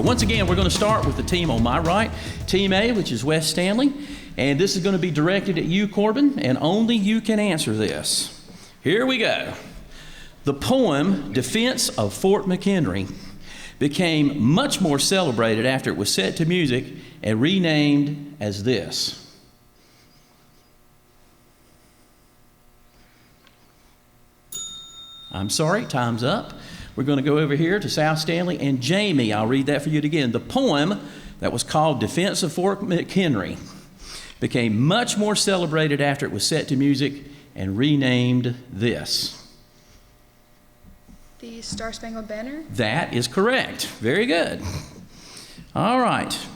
once again, we're going to start with the team on my right, Team A, which is West Stanley. And this is going to be directed at you, Corbin, and only you can answer this. Here we go. The poem, Defense of Fort McHenry, became much more celebrated after it was set to music and renamed as this. I'm sorry, time's up. We're going to go over here to South Stanley, and Jamie, I'll read that for you again. The poem that was called Defense of Fort McHenry became much more celebrated after it was set to music and renamed this. The Star Spangled Banner? That is correct. Very good. All right.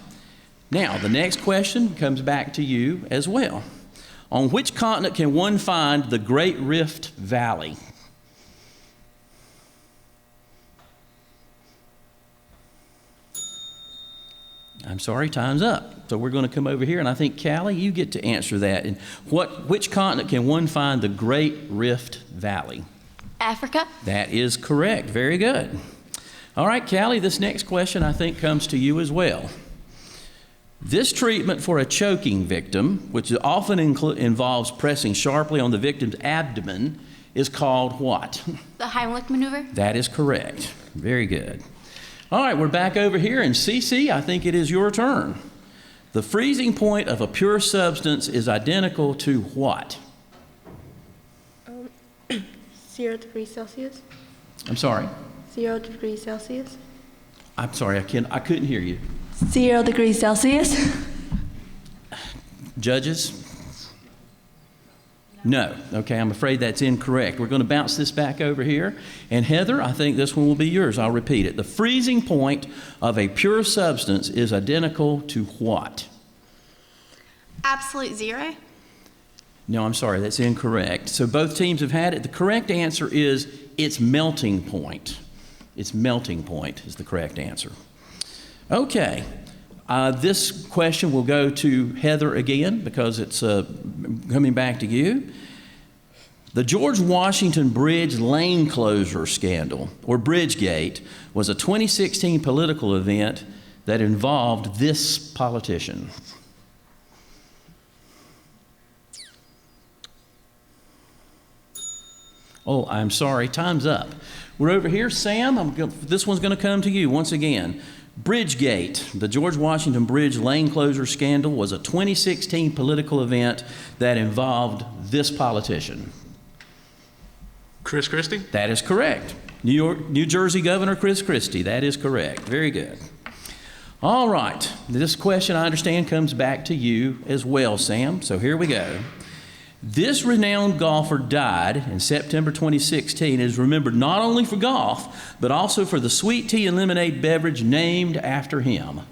Now, the next question comes back to you as well. On which continent can one find the Great Rift Valley? I'm sorry, time's up. So we're going to come over here, and I think, Callie, you get to answer that. And which continent can one find the Great Rift Valley? Africa. That is correct. Very good. All right, Callie, this next question I think comes to you as well. This treatment for a choking victim, which often involves pressing sharply on the victim's abdomen, is called what? The Heimlich maneuver. That is correct. Very good. All right, we're back over here, and Cece, I think it is your turn. The freezing point of a pure substance is identical to what? 0 degrees Celsius. I'm sorry? 0 degrees Celsius. I'm sorry, I couldn't hear you. 0 degrees Celsius. Judges? No. Okay, I'm afraid that's incorrect. We're going to bounce this back over here. And Heather, I think this one will be yours. I'll repeat it. The freezing point of a pure substance is identical to what? Absolute zero. No, I'm sorry, that's incorrect. So both teams have had it. The correct answer is its melting point. Its melting point is the correct answer. Okay. This question will go to Heather again because it's coming back to you. The George Washington Bridge lane closure scandal, or Bridgegate, was a 2016 political event that involved this politician. Oh, I'm sorry, time's up. We're over here. Sam, this one's going to come to you once again. Bridgegate, the George Washington Bridge lane closure scandal, was a 2016 political event that involved this politician. Chris Christie? That is correct. New Jersey Governor Chris Christie. That is correct. Very good. All right. This question, I understand, comes back to you as well, Sam. So here we go. This renowned golfer died in September 2016 and is remembered not only for golf, but also for the sweet tea and lemonade beverage named after him.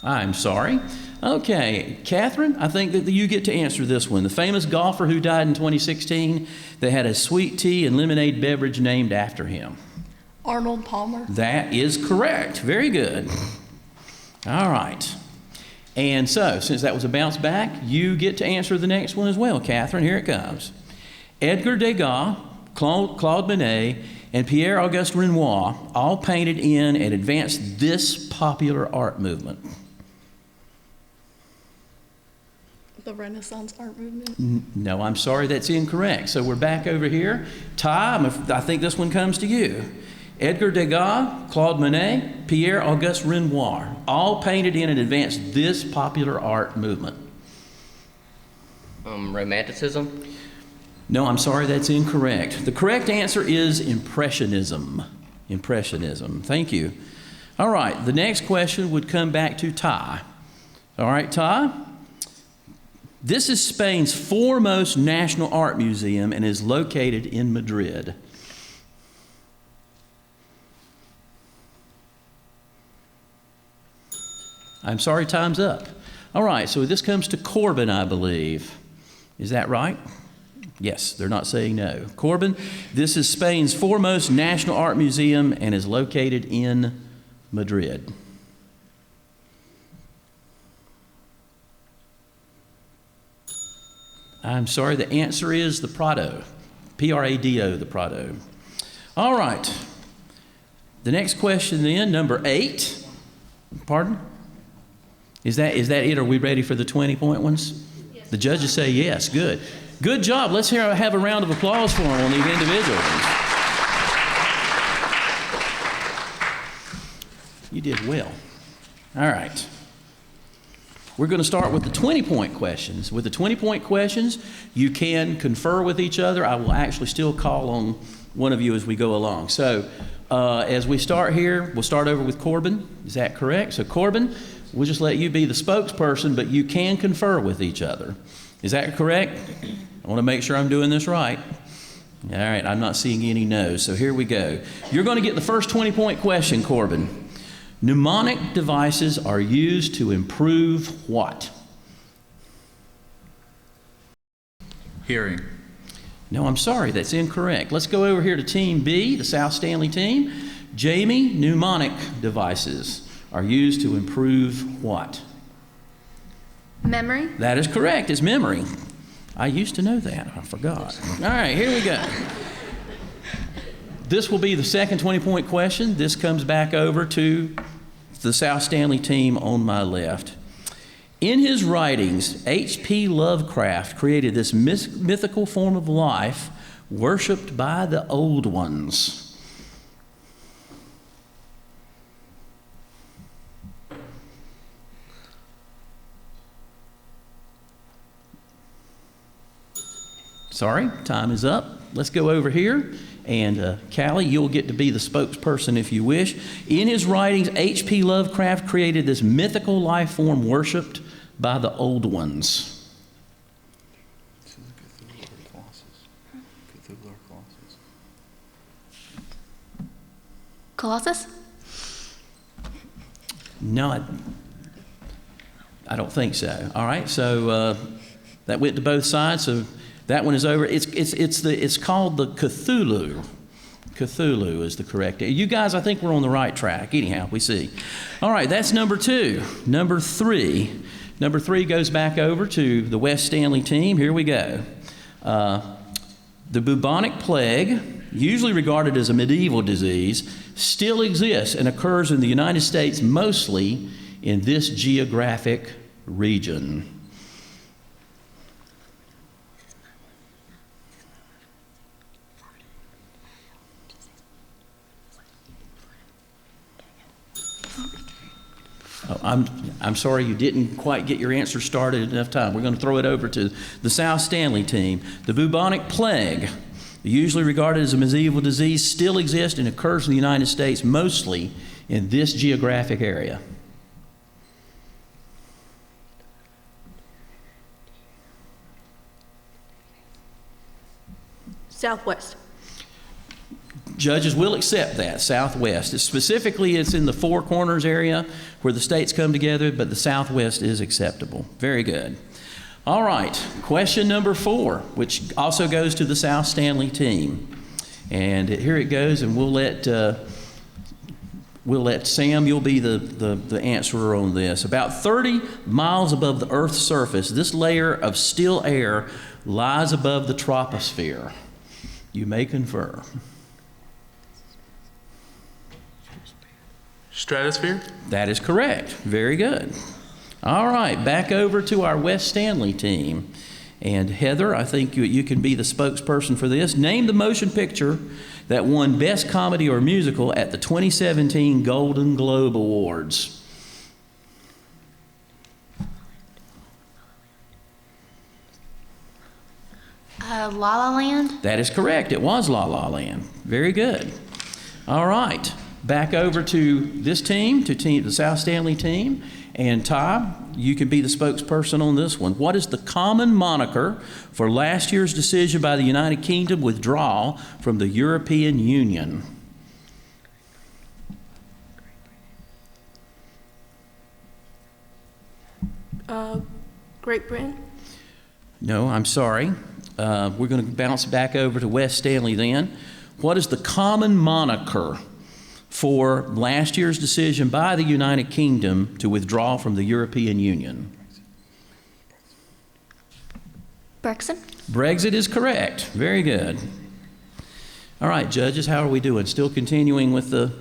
I'm sorry. Okay, Catherine, I think that you get to answer this one. The famous golfer who died in 2016 that had a sweet tea and lemonade beverage named after him. Arnold Palmer. That is correct. Very good. All right. And so, since that was a bounce back, you get to answer the next one as well, Catherine. Here it comes. Edgar Degas, Claude Monet, and Pierre-Auguste Renoir all painted in and advanced this popular art movement. The Renaissance art movement. No, I'm sorry, that's incorrect. So we're back over here. Ty, I think this one comes to you. Edgar Degas, Claude Monet, Pierre-Auguste Renoir, all painted in and advanced this popular art movement. Romanticism? No, I'm sorry, that's incorrect. The correct answer is Impressionism. Impressionism. Thank you. All right, the next question would come back to Ty. All right, Ty? This is Spain's foremost national art museum and is located in Madrid. I'm sorry, time's up. All right, so this comes to Corbin, I believe. Is that right? Yes, they're not saying no. Corbin, this is Spain's foremost national art museum and is located in Madrid. I'm sorry, the answer is the Prado. Prado, the Prado. All right. The next question then, number 8. Pardon? Is that it? Are we ready for the 20-point ones? Yes. The judges say yes. Good. Good job. Let's have a round of applause for them on these individual ones. You did well. All right. We're going to start with the 20-point questions. With the 20-point questions, you can confer with each other. I will actually still call on one of you as we go along. So as we start here, we'll start over with Corbin. Is that correct? So Corbin, we'll just let you be the spokesperson, but you can confer with each other. Is that correct? I want to make sure I'm doing this right. All right, I'm not seeing any no's, so here we go. You're going to get the first 20-point question, Corbin. Mnemonic devices are used to improve what? Hearing. No, I'm sorry, that's incorrect. Let's go over here to Team B, the South Stanley team. Jamie, mnemonic devices are used to improve what? Memory. That is correct, it's memory. I used to know that, I forgot. All right, here we go. This will be the second 20-point question. This comes back over to the South Stanley team on my left. In his writings, H.P. Lovecraft created this mythical form of life worshipped by the old ones. Sorry, time is up. Let's go over here. And Callie, you'll get to be the spokesperson if you wish. In his writings, H.P. Lovecraft created this mythical life form worshipped by the old ones. This is Cthulhu or Colossus. Cthulhu or Colossus. Colossus. No, I don't think so. All right, so that went to both sides. So that one is over. It's called the Cthulhu. Cthulhu is the correct. You guys, I think we're on the right track. Anyhow, we see. All right, that's number 2. Number 3. Number 3 goes back over to the West Stanley team. Here we go. The bubonic plague, usually regarded as a medieval disease, still exists and occurs in the United States, mostly in this geographic region. Oh, I'm sorry you didn't quite get your answer started in enough time. We're going to throw it over to the South Stanley team. The bubonic plague, usually regarded as a medieval disease, still exists and occurs in the United States, mostly in this geographic area. Southwest. Judges will accept that, Southwest. Specifically, it's in the Four Corners area where the states come together, but the Southwest is acceptable. Very good. All right, question number 4, which also goes to the South Stanley team. And here it goes, and we'll let Sam, you'll be the answerer on this. About 30 miles above the Earth's surface, this layer of still air lies above the troposphere. You may confer. Stratosphere? That is correct. Very good. All right, back over to our West Stanley team. And Heather, I think you can be the spokesperson for this. Name the motion picture that won Best Comedy or Musical at the 2017 Golden Globe Awards. La La Land. That is correct. It was La La Land. Very good. All right. Back over to this team, the South Stanley team. And Ty, you can be the spokesperson on this one. What is the common moniker for last year's decision by the United Kingdom withdrawal from the European Union? Great Britain. No, I'm sorry. We're going to bounce back over to West Stanley then. What is the common moniker for last year's decision by the United Kingdom to withdraw from the European Union? Brexit. Brexit is correct. Very good. All right, judges, how are we doing? Still continuing with the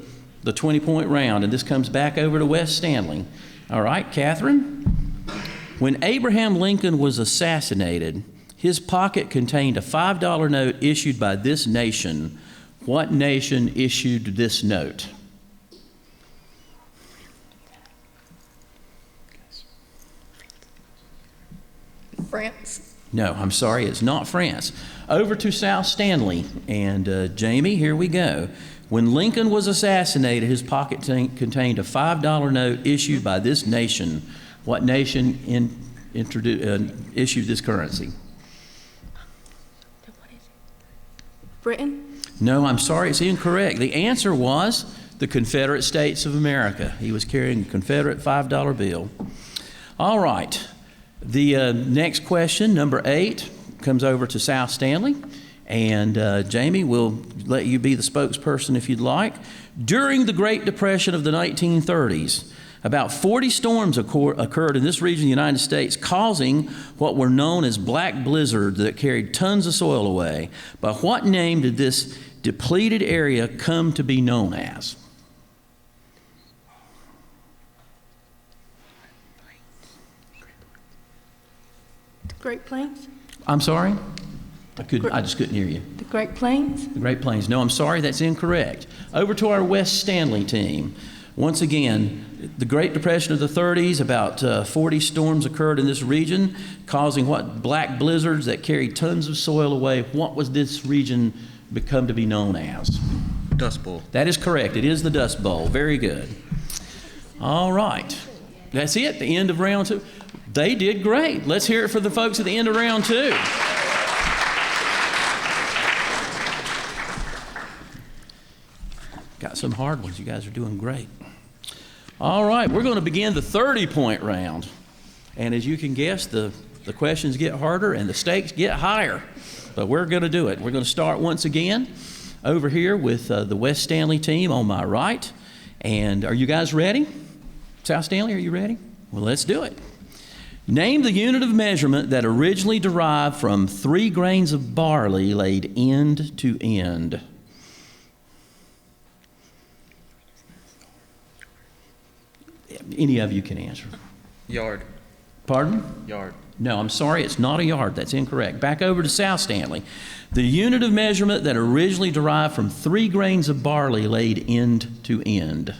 20-point round, and this comes back over to Wes Stanley. All right, Catherine. When Abraham Lincoln was assassinated, his pocket contained a $5 note issued by this nation. What nation issued this note? France. No, I'm sorry, it's not France. Over to South Stanley. And Jamie, here we go. When Lincoln was assassinated, his pocket contained a $5 note issued by this nation. What nation issued this currency? Britain? No, I'm sorry, it's incorrect. The answer was the Confederate States of America. He was carrying a Confederate $5 bill. All right. The next question, number 8, comes over to South Stanley. And Jamie, we'll let you be the spokesperson if you'd like. During the Great Depression of the 1930s, about 40 storms occurred in this region of the United States, causing what were known as black blizzards that carried tons of soil away. By what name did this depleted area come to be known as? The Great Plains? I'm sorry? I just couldn't hear you. The Great Plains? The Great Plains. No, I'm sorry, that's incorrect. Over to our West Stanley team. Once again, the Great Depression of the 30s, about 40 storms occurred in this region, causing what? Black blizzards that carried tons of soil away. What was this region become to be known as? Dust Bowl. That is correct. It is the Dust Bowl. Very good. All right. That's it. The end of round 2. They did great. Let's hear it for the folks at the end of round 2. Got some hard ones. You guys are doing great. All right, we're going to begin the 30-point round. And as you can guess, the questions get harder and the stakes get higher. But we're going to do it. We're going to start once again over here with the West Stanley team on my right. And are you guys ready? South Stanley, are you ready? Well, let's do it. Name the unit of measurement that originally derived from 3 grains of barley laid end to end. Any of you can answer. Yard. Pardon? Yard. No, I'm sorry, it's not a yard. That's incorrect. Back over to South Stanley. The unit of measurement that originally derived from 3 grains of barley laid end to end.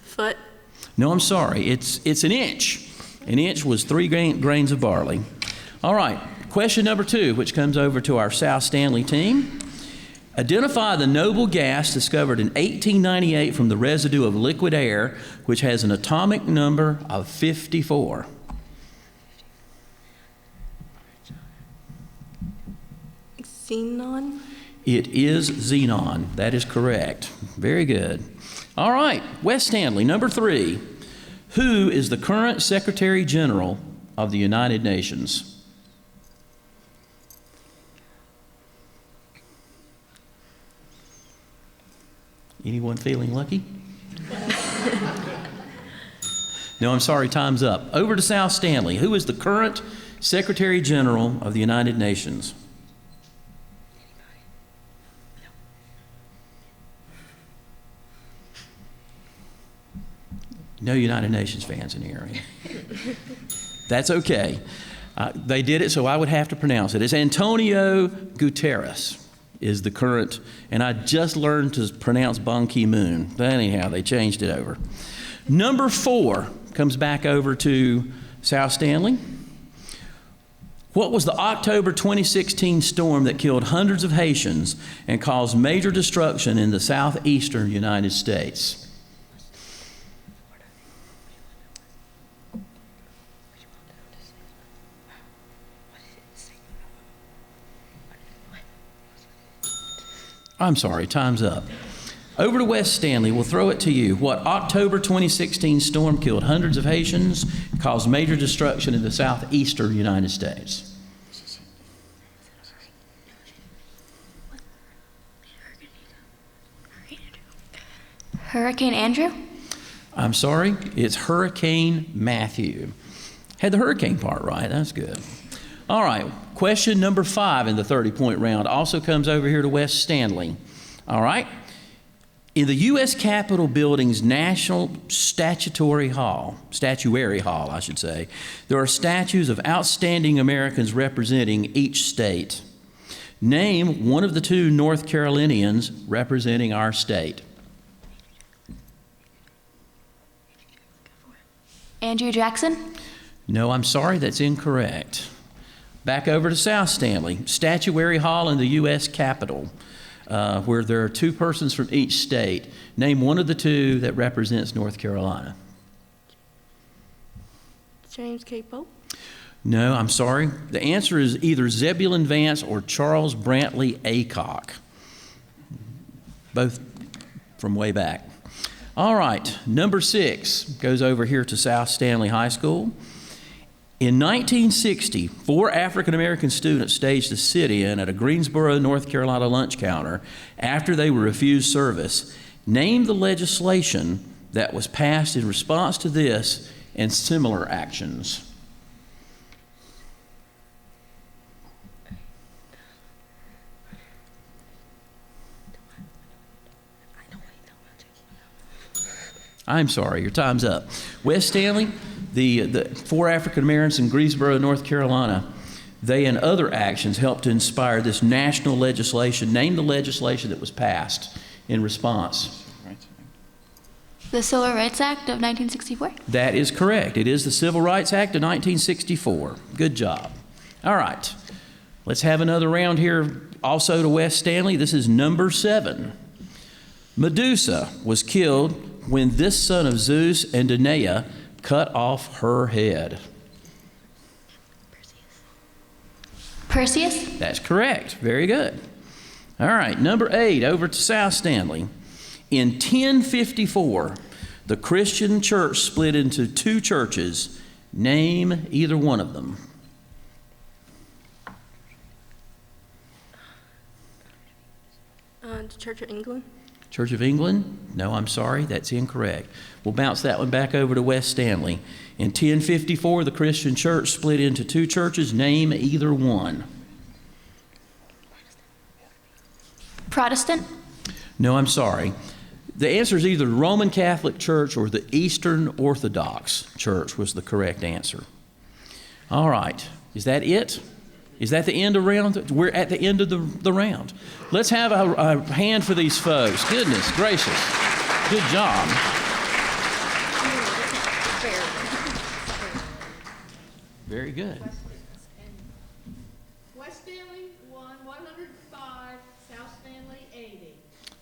Foot? No, I'm sorry. It's an inch. An inch was 3 grains of barley. All right. Question number 2, which comes over to our South Stanley team. Identify the noble gas discovered in 1898 from the residue of liquid air, which has an atomic number of 54. Xenon? It is xenon. That is correct. Very good. All right. West Stanley, number 3. Who is the current Secretary General of the United Nations? Anyone feeling lucky? No, I'm sorry, time's up. Over to South Stanley. Who is the current Secretary General of the United Nations? No United Nations fans in the area. That's okay. They did it, so I would have to pronounce it. It's Antonio Guterres is the current, and I just learned to pronounce Ban Ki-moon. But anyhow, they changed it over. Number 4 comes back over to South Stanley. What was the October 2016 storm that killed hundreds of Haitians and caused major destruction in the southeastern United States? I'm sorry, time's up. Over to West Stanley, we'll throw it to you. What October 2016 storm killed hundreds of Haitians, caused major destruction in the southeastern United States? Hurricane Andrew? I'm sorry, it's Hurricane Matthew. Had the hurricane part right. That's good. All right. Question number 5 in the 30-point round also comes over here to West Stanley. All right. In the U.S. Capitol Building's National Statuary Hall, I should say, there are statues of outstanding Americans representing each state. Name one of the 2 North Carolinians representing our state. Andrew Jackson? No, I'm sorry, that's incorrect. Back over to South Stanley, Statuary Hall in the U.S. Capitol, where there are 2 persons from each state. Name one of the 2 that represents North Carolina. James K. Pope. No, I'm sorry. The answer is either Zebulon Vance or Charles Brantley Aycock. Both from way back. All right, number 6 goes over here to South Stanley High School. In 1960, 4 African-American students staged a sit-in at a Greensboro, North Carolina lunch counter after they were refused service. Name the legislation that was passed in response to this and similar actions. I'm sorry, your time's up. West Stanley, the 4 African Americans in Greensboro, North Carolina, they and other actions helped to inspire this national legislation. Name the legislation that was passed in response. The Civil Rights Act of 1964? That is correct. It is the Civil Rights Act of 1964. Good job. All right, let's have another round here also to West Stanley. This is number 7. Medusa was killed when this son of Zeus and Danae cut off her head. Perseus? That's correct. Very good. All right, number 8, over to South Stanley. In 1054, the Christian church split into 2 churches. Name either one of them. The Church of England. Church of England? No, I'm sorry, that's incorrect. We'll bounce that one back over to West Stanley. In 1054, the Christian church split into 2 churches. Name either one. Protestant? No, I'm sorry. The answer is either the Roman Catholic Church or the Eastern Orthodox Church was the correct answer. All right, is that it? Is that the end of round? We're at the end of the round. Let's have a hand for these folks. Goodness gracious. Good job. Very good. West Stanley won 105, South Stanley 80.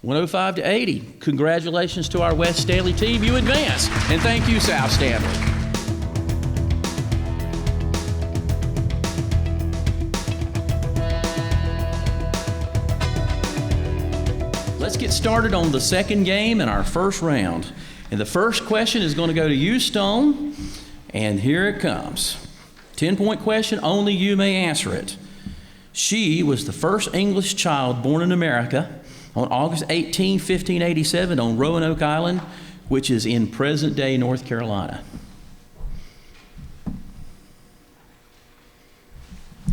105 to 80. Congratulations to our West Stanley team. You advance. And thank you, South Stanley. Let's get started on the second game in our first round. And the first question is going to go to you, Stone. And here it comes. 10-point question, only you may answer it. She was the first English child born in America on August 18, 1587 on Roanoke Island, which is in present-day North Carolina.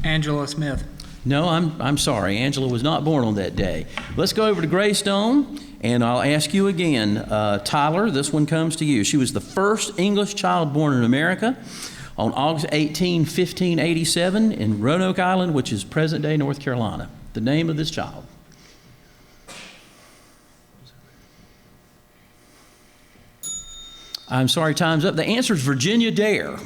Angela Smith. No, I'm sorry. Angela was not born on that day. Let's go over to Greystone, and I'll ask you again. Tyler, this one comes to you. She was the first English child born in America on August 18, 1587 in Roanoke Island, which is present-day North Carolina. The name of this child. I'm sorry, time's up. The answer is Virginia Dare.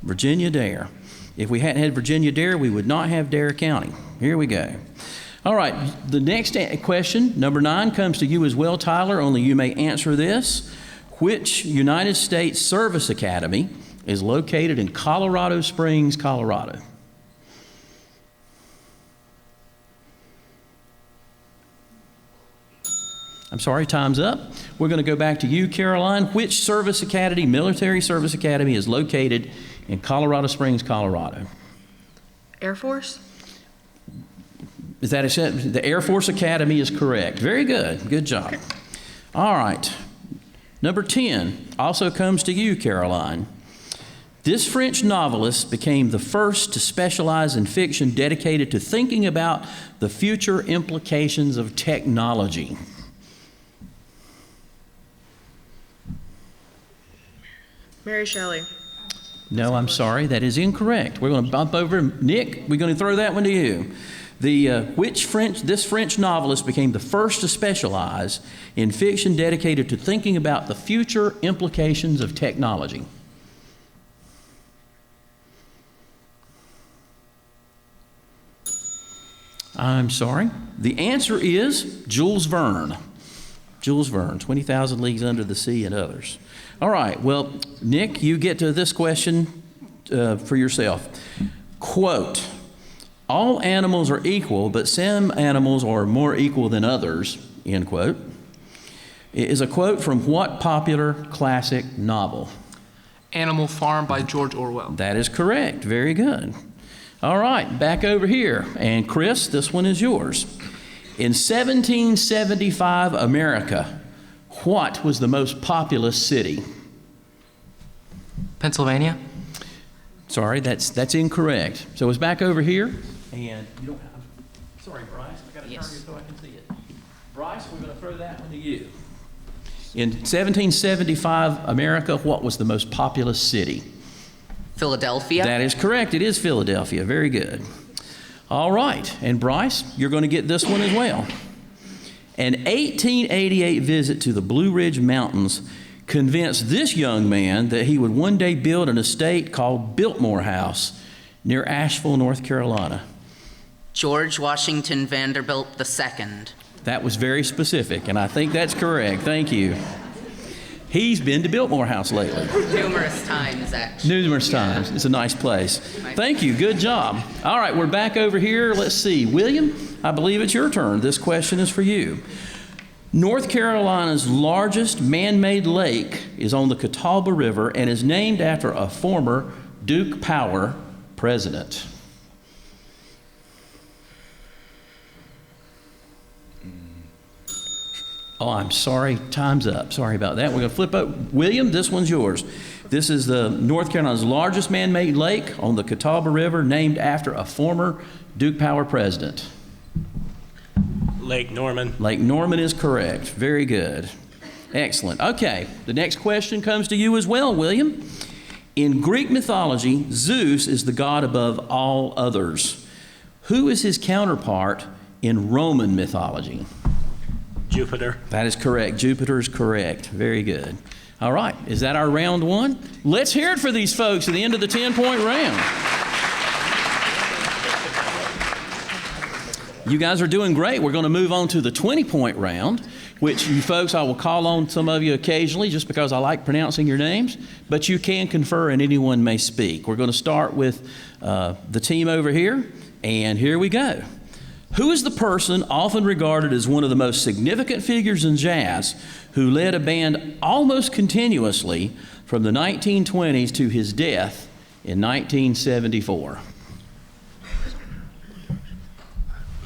Virginia Dare. If we hadn't had Virginia Dare, we would not have Dare County. Here we go. All right, the next question, number 9, comes to you as well, Tyler. Only you may answer this. Which United States Service Academy is located in Colorado Springs, Colorado? I'm sorry, time's up. We're going to go back to you, Caroline. Which service academy, military service academy, is located in Colorado Springs, Colorado? Air Force. Is that the Air Force Academy is correct. Very good. Good job. All right. Number 10 also comes to you, Caroline. This French novelist became the first to specialize in fiction dedicated to thinking about the future implications of technology. Mary Shelley. No, I'm sorry, that is incorrect. We're going to bump over Nick. We're going to throw that one to you. This French novelist became the first to specialize in fiction dedicated to thinking about the future implications of technology. I'm sorry. The answer is Jules Verne. Jules Verne, 20,000 Leagues Under the Sea and others. All right, well, Nick, you get to this question for yourself. Quote, all animals are equal, but some animals are more equal than others, end quote, is a quote from what popular classic novel? Animal Farm by George Orwell. That is correct. Very good. All right, back over here. And Chris, this one is yours. In 1775 America, what was the most populous city? Pennsylvania. Sorry, that's incorrect. So it's back over here. And you don't have, sorry, Bryce, I got to turn you so I can see it. Bryce, we're going to throw that one to you. In 1775 America, what was the most populous city? Philadelphia. That is correct. It is Philadelphia. Very good. All right. And Bryce, you're going to get this one as well. An 1888 visit to the Blue Ridge Mountains convinced this young man that he would one day build an estate called Biltmore House near Asheville, North Carolina. George Washington Vanderbilt II. That was very specific, and I think that's correct. Thank you. He's been to Biltmore House lately. Numerous times, actually. Numerous times. It's a nice place. Thank you. Good job. All right, we're back over here. Let's see. William, I believe it's your turn. This question is for you. North Carolina's largest man-made lake is on the Catawba River and is named after a former Duke Power president. Oh, I'm sorry. Time's up. Sorry about that. We're going to flip up. William, this one's yours. This is the North Carolina's largest man-made lake on the Catawba River, named after a former Duke Power president. Lake Norman. Lake Norman is correct. Very good. Excellent. Okay, the next question comes to you as well, William. In Greek mythology, Zeus is the god above all others. Who is his counterpart in Roman mythology? Jupiter. That is correct. Jupiter is correct. Very good. All right. Is that our round one? Let's hear it for these folks at the end of the 10-point round. You guys are doing great. We're going to move on to the 20-point round, which you folks, I will call on some of you occasionally just because I like pronouncing your names, but you can confer and anyone may speak. We're going to start with the team over here, and here we go. Who is the person often regarded as one of the most significant figures in jazz who led a band almost continuously from the 1920s to his death in 1974?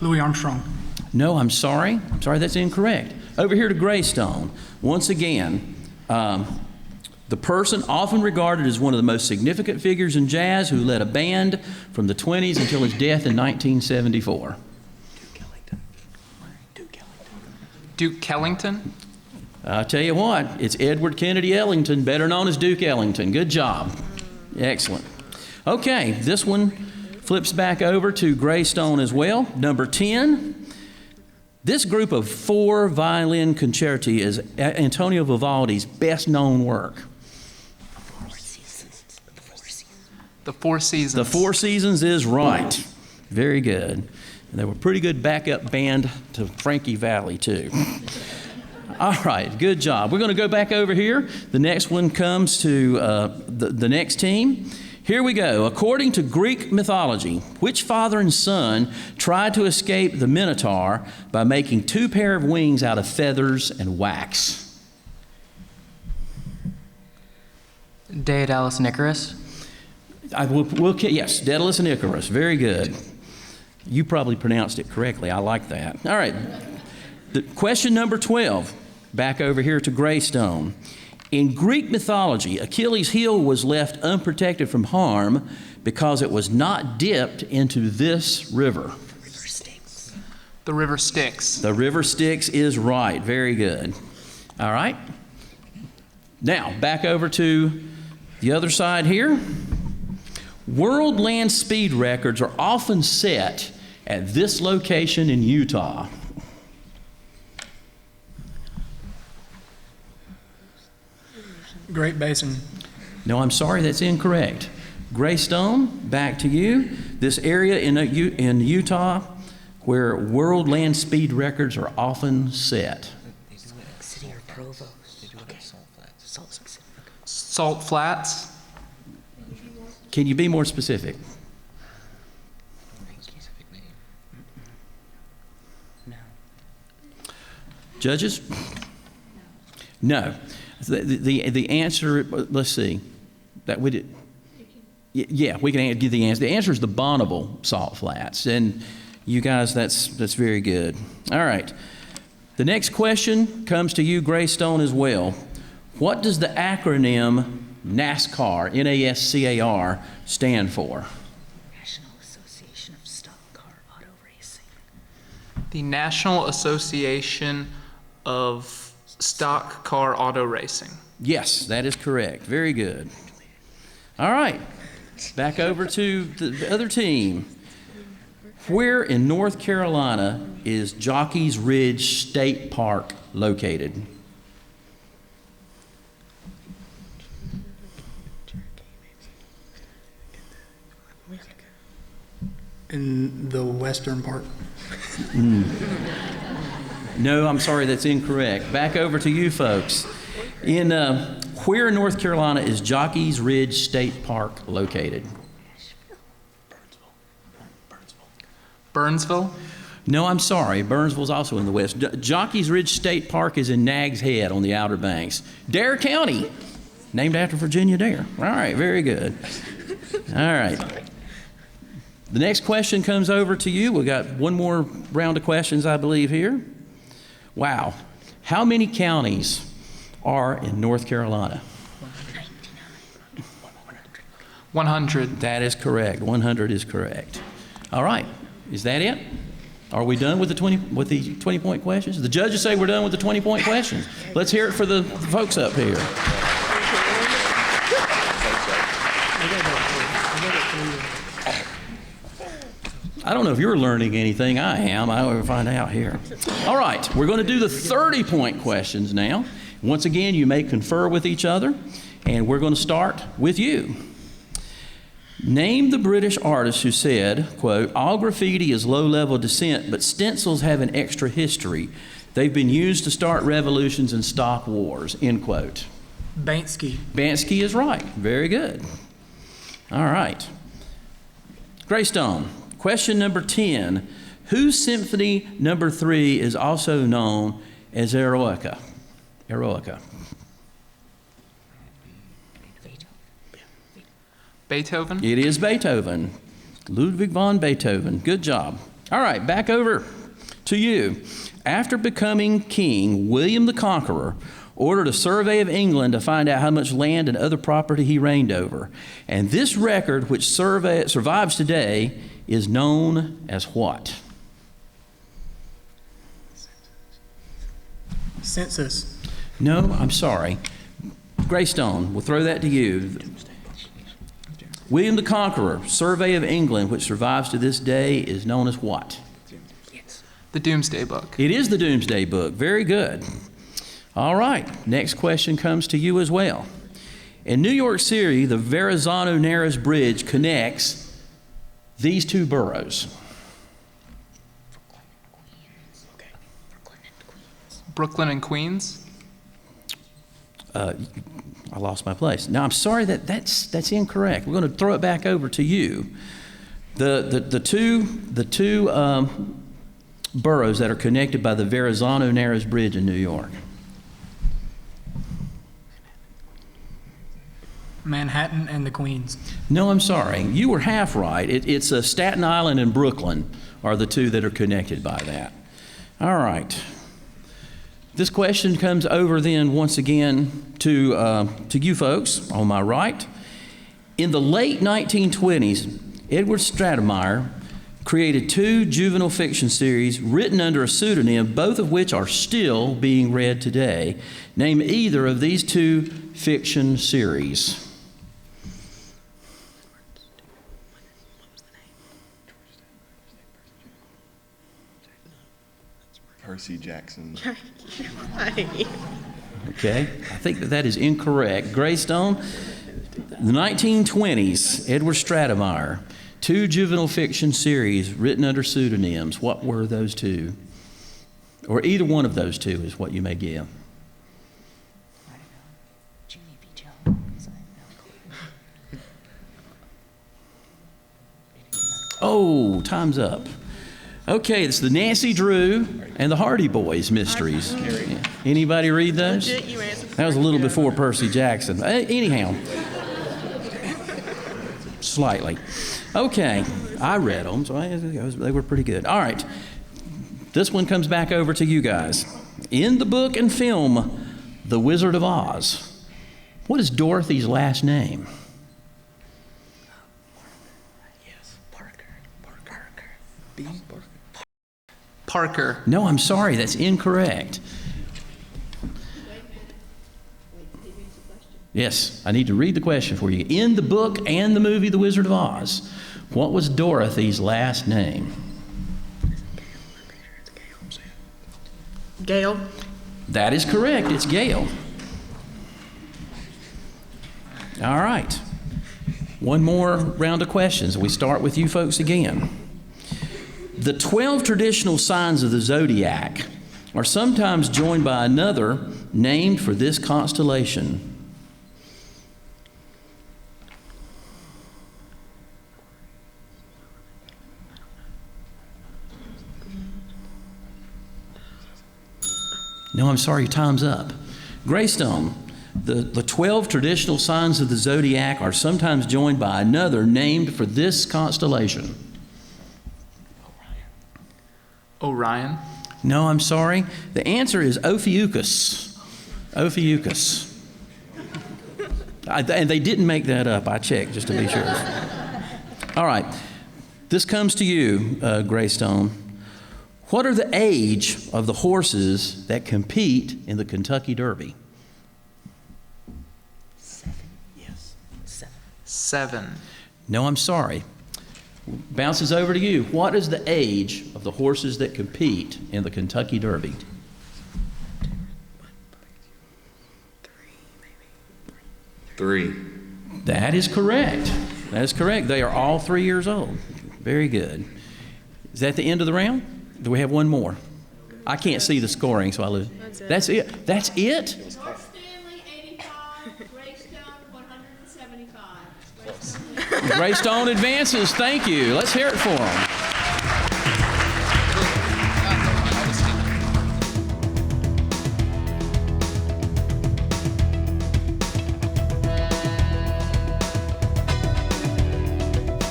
Louis Armstrong. No, I'm sorry. That's incorrect. Over here to Greystone. Once again, the person often regarded as one of the most significant figures in jazz who led a band from the 20s until his death in 1974. Duke Ellington. I'll tell you what, it's Edward Kennedy Ellington, better known as Duke Ellington. Good job. Excellent. Okay, this one flips back over to Greystone as well. Number 10. This group of 4 violin concerti is Antonio Vivaldi's best known work. The Four Seasons. The Four Seasons is right. Very good. And they were a pretty good backup band to Frankie Valli, too. All right, good job. We're going to go back over here. The next one comes to the next team. Here we go. According to Greek mythology, which father and son tried to escape the Minotaur by making 2 pair of wings out of feathers and wax? Daedalus and Icarus. Yes, Daedalus and Icarus. Very good. You probably pronounced it correctly. I like that. All right. Question number 12. Back over here to Greystone. In Greek mythology, Achilles' heel was left unprotected from harm because it was not dipped into this river. The river Styx. The river Styx is right. Very good. All right. Now, back over to the other side here. World land speed records are often set at this location in Utah. Great Basin. No, I'm sorry, that's incorrect. Greystone, back to you. This area in Utah where world land speed records are often set. City or Provo? Salt Flats. Can you be more specific? No. Judges? No. The answer, let's see. That we did. Yeah, we can give the answer. The answer is the Bonneville Salt Flats. And you guys, that's very good. All right. The next question comes to you, Greystone, as well. What does the acronym NASCAR, N-A-S-C-A-R, stand for? National Association of Stock Car Auto Racing. The National Association of Stock Car Auto Racing. Yes, that is correct. Very good. All right. Back over to the other team. Where in North Carolina is Jockey's Ridge State Park located? In the western part. No, I'm sorry, that's incorrect. Back over to you folks. Where in North Carolina is Jockey's Ridge State Park located? Burnsville. No, I'm sorry. Burnsville's also in the west. Jockey's Ridge State Park is in Nags Head on the Outer Banks. Dare County, named after Virginia Dare. All right, very good. All right. The next question comes over to you. We've got one more round of questions, I believe, here. Wow. How many counties are in North Carolina? 100. That is correct. 100 is correct. All right. Is that it? Are we done with the 20-point questions? The judges say we're done with the 20-point questions. Let's hear it for the folks up here. I don't know if you're learning anything. I am. I will find out here. All right. We're going to do the 30-point questions now. Once again, you may confer with each other, and we're going to start with you. Name the British artist who said, quote, all graffiti is low-level dissent, but stencils have an extra history. They've been used to start revolutions and stop wars, end quote. Banksy. Banksy is right. Very good. All right. Greystone, question number 10. Whose symphony number 3 is also known as Eroica? Eroica. Beethoven. It is Beethoven. Ludwig von Beethoven. Good job. All right, back over to you. After becoming king, William the Conqueror ordered a survey of England to find out how much land and other property he reigned over. And this record, which survives today, is known as what? Census. No, I'm sorry. Greystone, we'll throw that to you. William the Conqueror, survey of England, which survives to this day, is known as what? The Doomsday Book. It is the Doomsday Book. Very good. All right. Next question comes to you as well. In New York City, the Verrazano-Narrows Bridge connects these two boroughs. Brooklyn and Queens. I lost my place. Now, I'm sorry that's incorrect. We're going to throw it back over to you. The two boroughs that are connected by the Verrazano-Narrows Bridge in New York. Manhattan and the Queens. No, I'm sorry. You were half right. It's Staten Island and Brooklyn are the two that are connected by that. All right. This question comes over then once again to you folks on my right. In the late 1920s, Edward Stratemeyer created 2 juvenile fiction series written under a pseudonym, both of which are still being read today. Name either of these 2 fiction series. Percy Jackson. Okay, I think that is incorrect. Greystone, the 1920s, Edward Stratemeyer, 2 juvenile fiction series written under pseudonyms. What were those 2? Or either one of those 2 is what you may give. Junie B. Jones. Oh, time's up. Okay, it's the Nancy Drew and the Hardy Boys mysteries. Anybody read those? Legit, you answered. That was a little before Percy Jackson. Anyhow, slightly. Okay, I read them, so they were pretty good. All right, this one comes back over to you guys. In the book and film, The Wizard of Oz, what is Dorothy's last name? Parker. No, I'm sorry, that's incorrect. Yes, I need to read the question for you. In the book and the movie The Wizard of Oz, what was Dorothy's last name? Gail. That is correct, it's Gail. All right, one more round of questions. We start with you folks again. The 12 traditional signs of the zodiac are sometimes joined by another named for this constellation. No, I'm sorry, time's up. Greystone, the 12 traditional signs of the zodiac are sometimes joined by another named for this constellation. Orion. No, I'm sorry. The answer is Ophiuchus. Ophiuchus. And they didn't make that up. I checked just to be sure. All right. This comes to you, Greystone. What are the age of the horses that compete in the Kentucky Derby? 7. Yes. 7. 7. No, I'm sorry. Bounces over to you. What is the age of the horses that compete in the Kentucky Derby? 3. That is correct. That is correct. They are all 3 years old. Very good. Is that the end of the round? Do we have one more? I can't see the scoring, so I lose. That's it. That's it? North Stanley, 85, Greystone, 175. Greystone advances. Thank you. Let's hear it for them.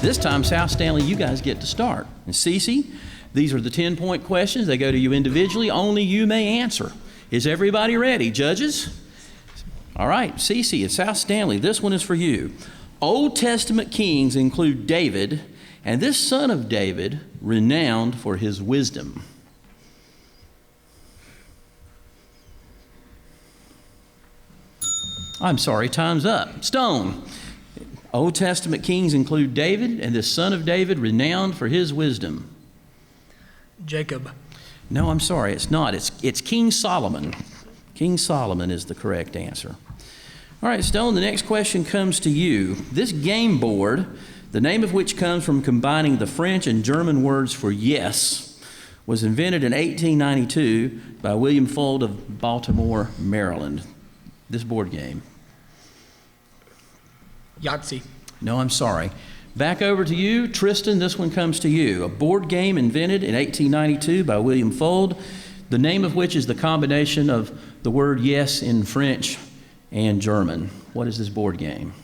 This time, South Stanley, you guys get to start. And Cece, these are the 10-point questions. They go to you individually. Only you may answer. Is everybody ready? Judges? All right, Cece and South Stanley, this one is for you. Old Testament kings include David, and this son of David, renowned for his wisdom. I'm sorry, time's up. Stone. Old Testament kings include David, and this son of David, renowned for his wisdom. Jacob. No, I'm sorry, it's not. It's King Solomon. King Solomon is the correct answer. All right, Stone, the next question comes to you. This game board, the name of which comes from combining the French and German words for yes, was invented in 1892 by William Fuld of Baltimore, Maryland. This board game. Yahtzee. No, I'm sorry. Back over to you, Tristan, this one comes to you. A board game invented in 1892 by William Fuld, the name of which is the combination of the word yes in French and German. What is this board game?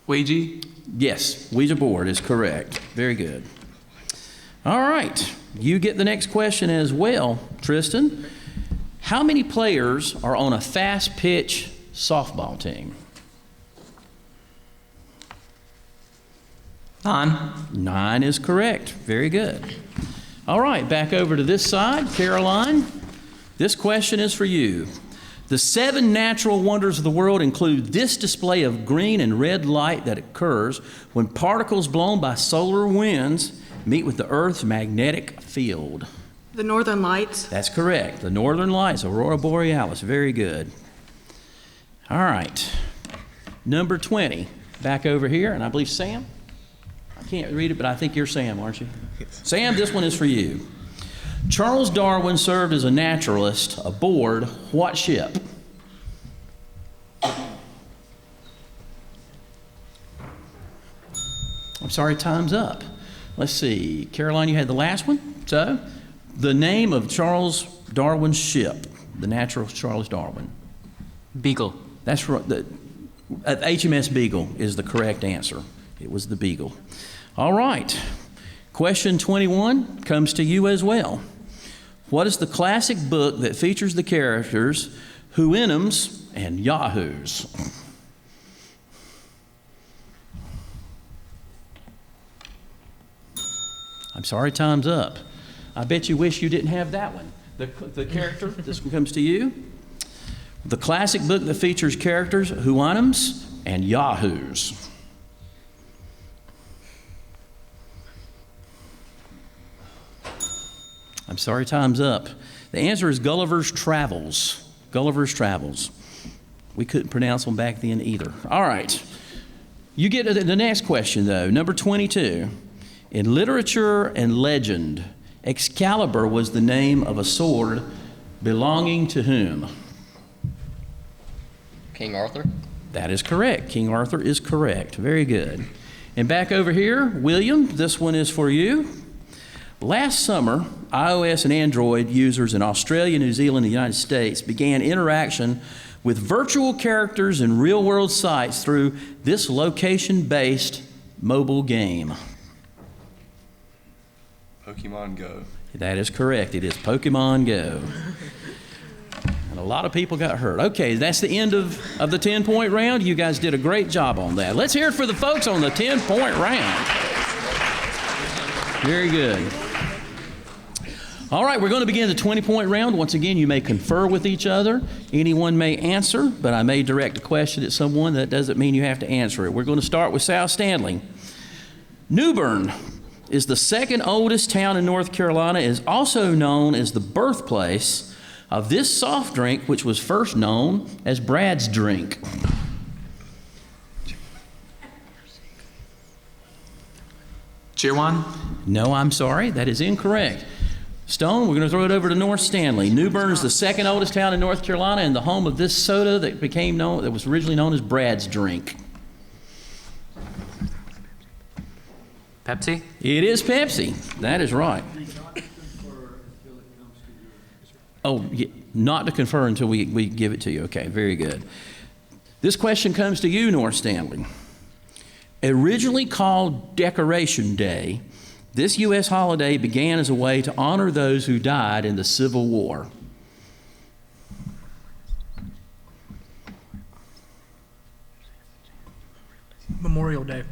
Ouija. Yes, Ouija board is correct. Very good. All right, you get the next question as well, Tristan. How many players are on a fast pitch softball team? 9. 9 is correct. Very good. All right, back over to this side. Caroline, this question is for you. The 7 natural wonders of the world include this display of green and red light that occurs when particles blown by solar winds meet with the Earth's magnetic field. The Northern Lights. That's correct. The Northern Lights, Aurora Borealis. Very good. All right. Number 20. Back over here, and I believe Sam? I can't read it, but I think you're Sam, aren't you? Yes. Sam, this one is for you. Charles Darwin served as a naturalist aboard what ship? I'm sorry, time's up. Let's see. Caroline, you had the last one. So, the name of Charles Darwin's ship, the naturalist Charles Darwin. Beagle. That's right. The HMS Beagle is the correct answer. It was the Beagle. All right. Question 21 comes to you as well. What is the classic book that features the characters Houyhnhnms and Yahoos? I'm sorry, time's up. I bet you wish you didn't have that one. The character, this one comes to you. The classic book that features characters Houyhnhnms and Yahoos. I'm sorry, time's up. The answer is Gulliver's Travels. Gulliver's Travels. We couldn't pronounce them back then either. All right. You get to the next question, though. Number 22. In literature and legend, Excalibur was the name of a sword belonging to whom? King Arthur. That is correct. King Arthur is correct. Very good. And back over here, William, this one is for you. Last summer, iOS and Android users in Australia, New Zealand, and the United States began interaction with virtual characters and real-world sites through this location-based mobile game. Pokemon Go. That is correct. It is Pokemon Go. And a lot of people got hurt. Okay, that's the end of the 10-point round. You guys did a great job on that. Let's hear it for the folks on the 10-point round. Very good. All right, we're going to begin the 20-point round. Once again, you may confer with each other. Anyone may answer, but I may direct a question at someone. That doesn't mean you have to answer it. We're going to start with South Stanley. New Bern is the second oldest town in North Carolina, is also known as the birthplace of this soft drink, which was first known as Brad's drink. Cheerwine. No, I'm sorry, that is incorrect. Stone, we're going to throw it over to North Stanley. New Bern is the second oldest town in North Carolina and the home of this soda that was originally known as Brad's drink. Pepsi. It is Pepsi. That is right. Oh, yeah, not to confer until we give it to you. Okay, very good. This question comes to you, North Stanley. Originally called Decoration Day, this U.S. holiday began as a way to honor those who died in the Civil War. Memorial Day.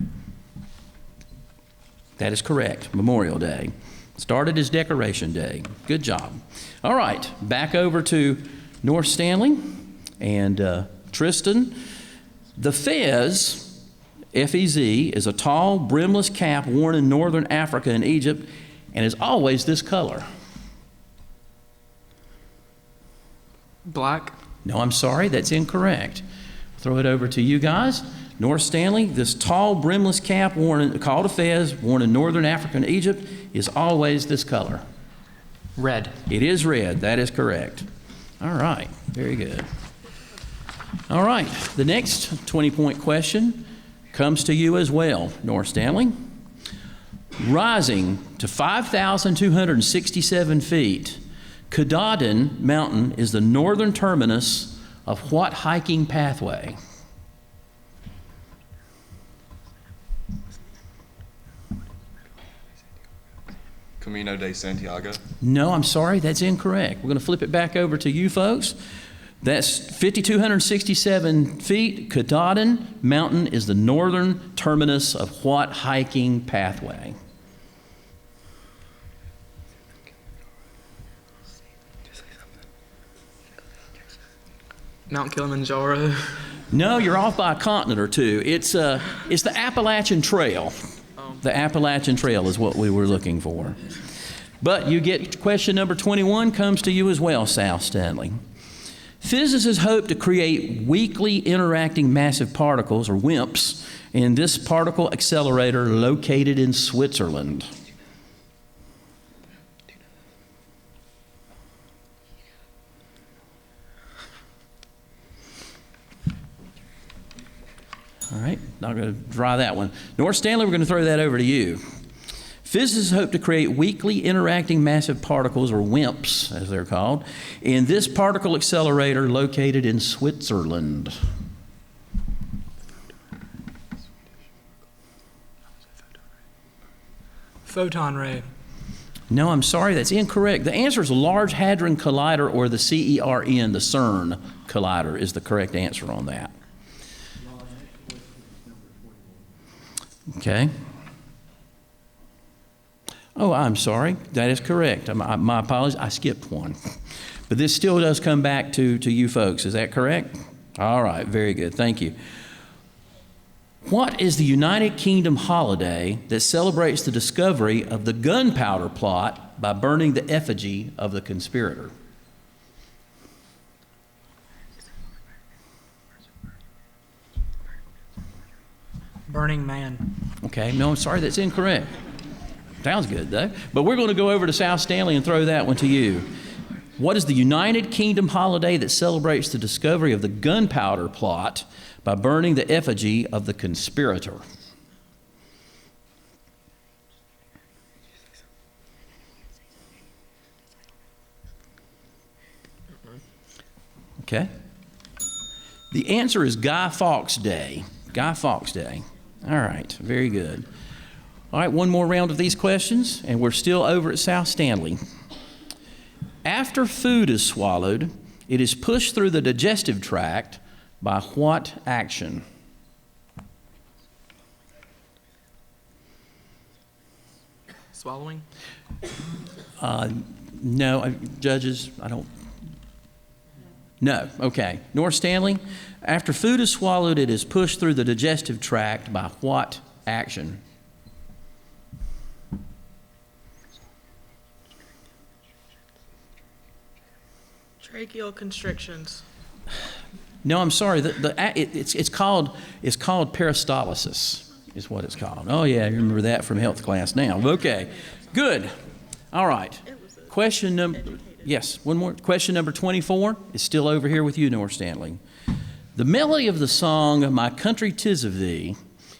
That is correct, Memorial Day. Started as Decoration Day. Good job. All right, back over to North Stanley and Tristan. The fez, F-E-Z, is a tall, brimless cap worn in northern Africa and Egypt and is always this color. Black. No, I'm sorry, that's incorrect. Throw it over to you guys. North Stanley, this tall, brimless cap called a fez, worn in northern Africa and Egypt, is always this color. Red. It is red. That is correct. All right. Very good. All right. The next 20-point question comes to you as well, North Stanley. Rising to 5,267 feet, Katahdin Mountain is the northern terminus of what hiking pathway? Camino de Santiago. No, I'm sorry, that's incorrect. We're going to flip it back over to you folks. That's 5,267 feet. Katahdin Mountain is the northern terminus of what hiking pathway? Mount Kilimanjaro. No, you're off by a continent or two. It's the Appalachian Trail. The Appalachian Trail is what we were looking for. But you get question number 21 comes to you as well, South Stanley. Physicists hope to create weakly interacting massive particles, or WIMPs, in this particle accelerator located in Switzerland. All right, not going to try that one. North Stanley, we're going to throw that over to you. Physicists hope to create weakly interacting massive particles, or WIMPs, as they're called, in this particle accelerator located in Switzerland. Photon ray. No, I'm sorry, that's incorrect. The answer is a Large Hadron Collider, or the CERN, the CERN collider is the correct answer on that. Okay. Oh, I'm sorry. That is correct. My apologies. I skipped one. But this still does come back to you folks. Is that correct? All right. Very good. Thank you. What is the United Kingdom holiday that celebrates the discovery of the gunpowder plot by burning the effigy of the conspirator? Burning Man. Okay, no, I'm sorry, that's incorrect. Sounds good, though. But we're going to go over to South Stanley and throw that one to you. What is the United Kingdom holiday that celebrates the discovery of the gunpowder plot by burning the effigy of the conspirator? Okay. The answer is Guy Fawkes Day. Guy Fawkes Day. All right, very good. All right, one more round of these questions, and we're still over at South Stanley. After food is swallowed, it is pushed through the digestive tract by what action? Swallowing. No, judges, I don't. No, okay. North Stanley, after food is swallowed, it is pushed through the digestive tract by what action? Tracheal constrictions. No, I'm sorry. It's called peristalsis, is what it's called. Oh yeah, you remember that from health class now. Okay, good. All right. Question number. Yes, one more. Question number 24 is still over here with you, North Stanley. The melody of the song "My Country 'Tis of Thee"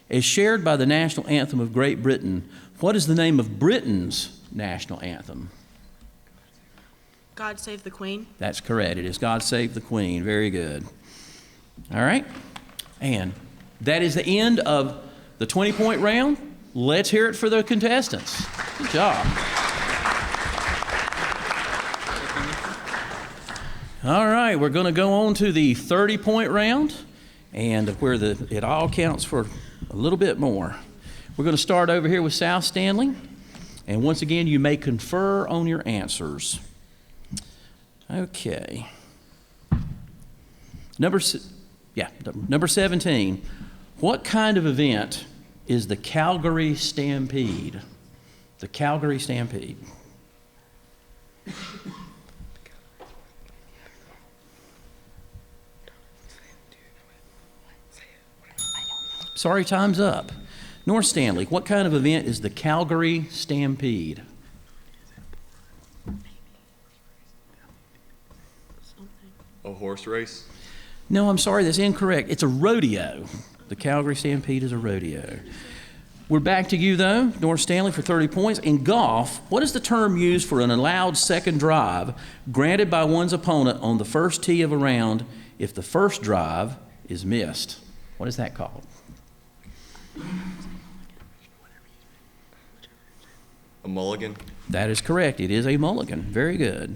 is shared by the national anthem of Great Britain. What is the name of Britain's national anthem? God Save the Queen. That's correct. It is God Save the Queen. Very good. All right. And that is the end of the 20-point round. Let's hear it for the contestants. Good job. All right. We're going to go on to the 30-point round, and where it all counts for a little bit more. We're going to start over here with South Stanley. And once again, you may confer on your answers. Okay. Number 17. What kind of event is the Calgary Stampede? The Calgary Stampede. Sorry, time's up. North Stanley, what kind of event is the Calgary Stampede? A horse race? No, I'm sorry, that's incorrect. It's a rodeo. The Calgary Stampede is a rodeo. We're back to you, though, North Stanley, for 30 points. In golf, what is the term used for an allowed second drive granted by one's opponent on the first tee of a round if the first drive is missed? What is that called? A mulligan. That is correct. It is a mulligan. Very good.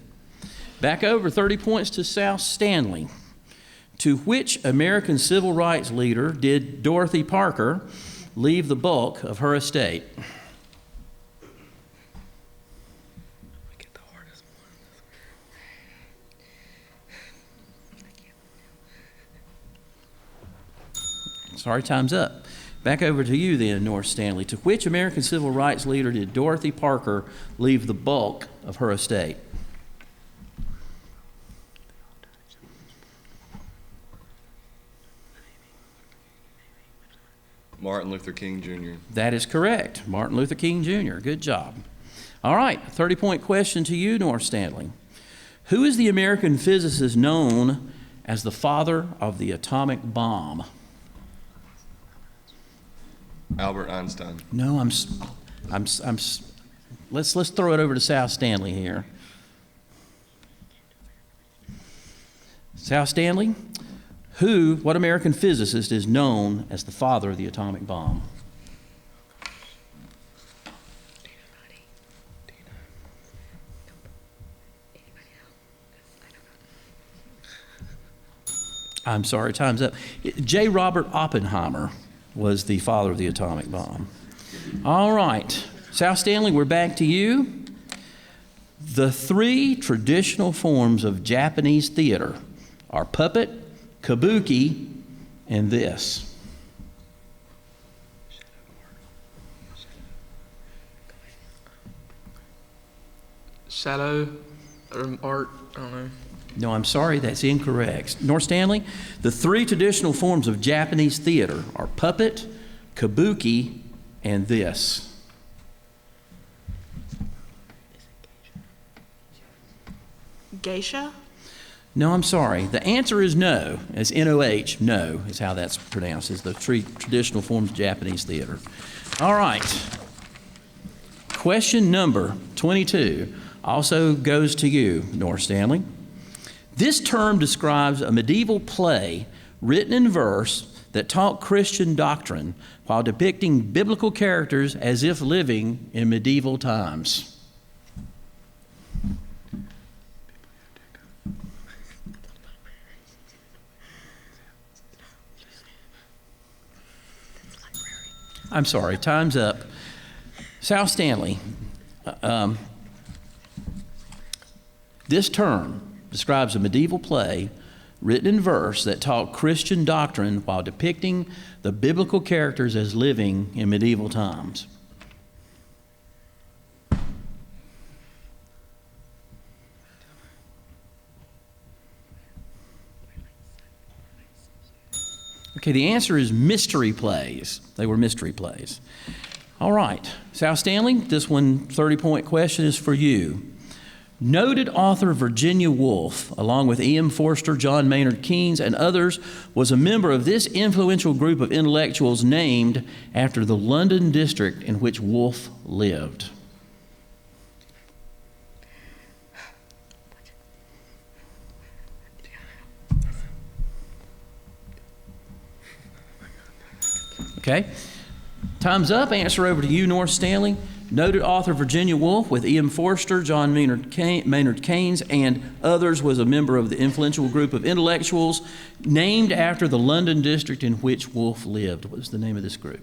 Back over 30 points to South Stanley. To which American civil rights leader did Dorothy Parker leave the bulk of her estate? Get the hardest one. Sorry, time's up. Back over to you then, North Stanley. To which American civil rights leader did Dorothy Parker leave the bulk of her estate? Martin Luther King Jr. That is correct. Martin Luther King Jr. Good job. All right, 30-point question to you, North Stanley. Who is the American physicist known as the father of the atomic bomb? Albert Einstein. No, let's throw it over to South Stanley here. South Stanley, what American physicist is known as the father of the atomic bomb? I'm sorry, time's up. J. Robert Oppenheimer was the father of the atomic bomb. All right, South Stanley, we're back to you. The 3 traditional forms of Japanese theater are puppet, kabuki, and this. Shadow or art, I don't know. No, I'm sorry, that's incorrect. North Stanley, the 3 traditional forms of Japanese theater are puppet, kabuki, and this. Geisha? No, I'm sorry. The answer is no, as N-O-H, no, is how that's pronounced, is the 3 traditional forms of Japanese theater. All right. Question number 22 also goes to you, North Stanley. This term describes a medieval play written in verse that taught Christian doctrine while depicting biblical characters as if living in medieval times. I'm sorry, time's up. South Stanley, this term describes a medieval play written in verse that taught Christian doctrine while depicting the biblical characters as living in medieval times. Okay, the answer is mystery plays. They were mystery plays. All right, South Stanley, this 30-point question is for you. Noted author Virginia Woolf, along with E.M. Forster, John Maynard Keynes, and others, was a member of this influential group of intellectuals named after the London district in which Woolf lived. Okay, time's up. Answer over to you, North Stanley. Noted author Virginia Woolf, with E.M. Forster, John Maynard Keynes, and others, was a member of the influential group of intellectuals named after the London district in which Woolf lived. What was the name of this group?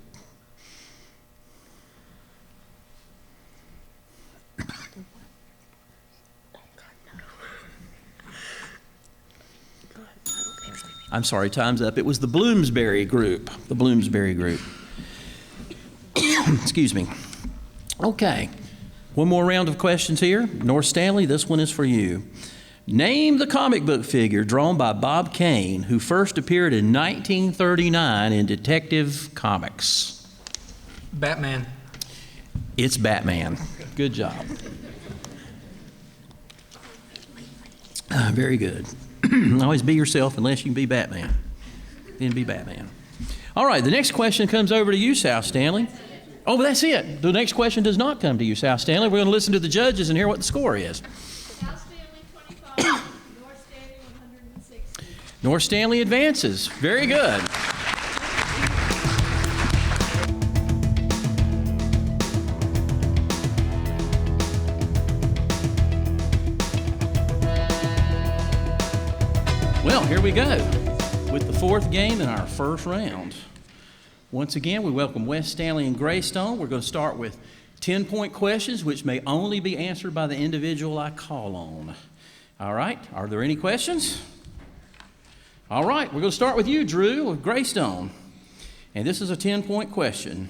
I'm sorry, time's up. It was the Bloomsbury Group. The Bloomsbury Group. Excuse me. Okay, one more round of questions here. North Stanley, this one is for you. Name the comic book figure drawn by Bob Kane who first appeared in 1939 in Detective Comics. Batman. It's Batman. Good job. Very good. Always be yourself unless you can be Batman. Then be Batman. All right, the next question comes over to you, South Stanley. Oh, that's it. The next question does not come to you, South Stanley. We're going to listen to the judges and hear what the score is. South Stanley 25, North Stanley 160. North Stanley advances. Very good. here we go with the fourth game in our first round. Once again, we welcome West Stanley and Greystone. We're going to start with 10-point questions, which may only be answered by the individual I call on. All right, are there any questions? All right, we're going to start with you, Drew, of Greystone. And this is a 10-point question.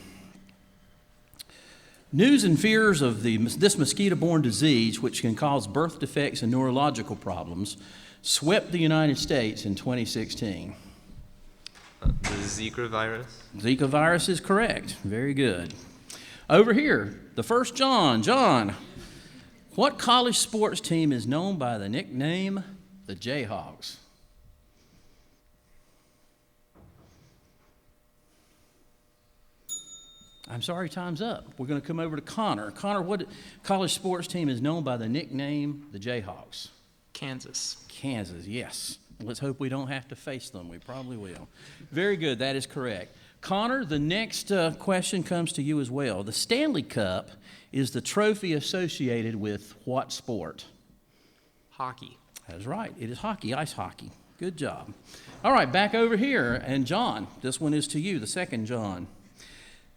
News and fears of this mosquito-borne disease, which can cause birth defects and neurological problems, swept the United States in 2016. The Zika virus? Zika virus is correct. Very good. Over here, the first John. John, what college sports team is known by the nickname the Jayhawks? I'm sorry, time's up. We're going to come over to Connor. Connor, what college sports team is known by the nickname the Jayhawks? Kansas. Kansas, yes. Let's hope we don't have to face them. We probably will. Very good. That is correct. Connor, the next question comes to you as well. The Stanley Cup is the trophy associated with what sport? Hockey. That's right. It is hockey, ice hockey. Good job. All right, back over here. And John, this one is to you, the second John.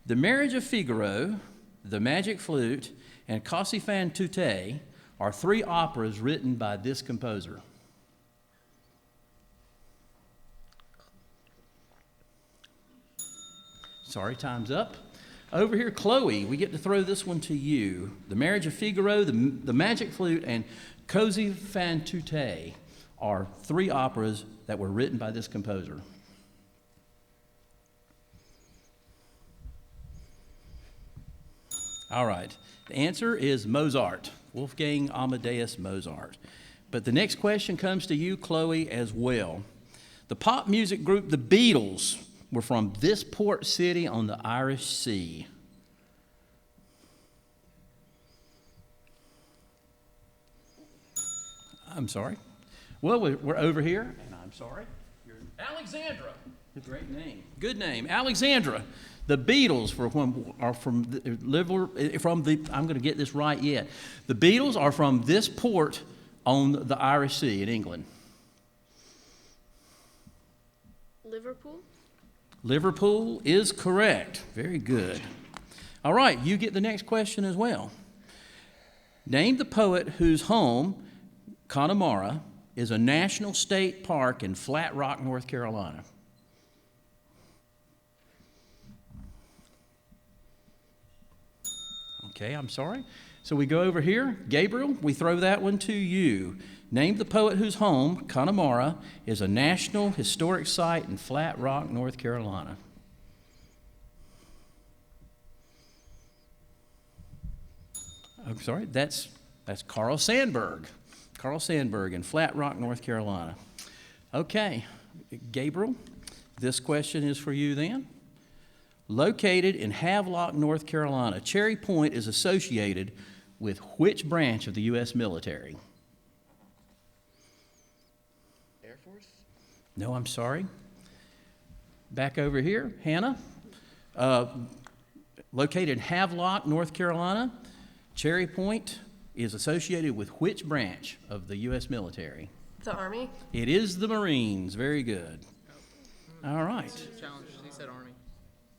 The Marriage of Figaro, The Magic Flute, and Così fan tutte are three operas written by this composer. Sorry, time's up. Over here, Chloe, we get to throw this one to you. The Marriage of Figaro, the Magic Flute, and Così fan tutte are three operas that were written by this composer. All right, the answer is Mozart, Wolfgang Amadeus Mozart. But the next question comes to you, Chloe, as well. The pop music group The Beatles were from this port city on the Irish Sea. I'm sorry. Well, we're over here, and I'm sorry. You're Alexandra. Great name. Good name. Alexandra. The Beatles are from the, I'm going to get this right yet. The Beatles are from this port on the Irish Sea in England. Liverpool? Liverpool is correct. Very good. All right, you get the next question as well. Name the poet whose home, Connemara, is a national state park in Flat Rock, North Carolina. Okay, I'm sorry. So we go over here. Gabriel, we throw that one to you. Name the poet whose home, Connemara, is a National Historic Site in Flat Rock, North Carolina. I'm sorry, that's Carl Sandburg. Carl Sandburg in Flat Rock, North Carolina. Okay, Gabriel, this question is for you then. Located in Havelock, North Carolina, Cherry Point is associated with which branch of the U.S. military? Air Force? No, I'm sorry. Back over here, Hannah. Located in Havelock, North Carolina, Cherry Point is associated with which branch of the U.S. military? The Army? It is the Marines. Very good. All right. Challenge. He said Army.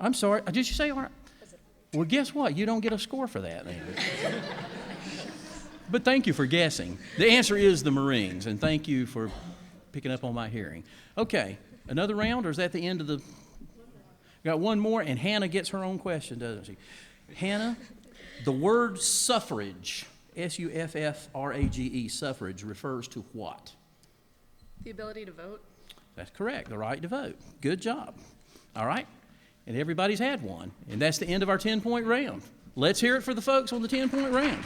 I'm sorry. Did you say Army? Well, guess what? You don't get a score for that, then. But thank you for guessing. The answer is the Marines, and thank you for picking up on my hearing. Okay, another round, or is that the end of the... Got one more, and Hannah gets her own question, doesn't she? Hannah, the word suffrage, S-U-F-F-R-A-G-E, suffrage, refers to what? The ability to vote? That's correct, the right to vote. Good job. All right, and everybody's had one, and that's the end of our 10-point round. Let's hear it for the folks on the 10-point round.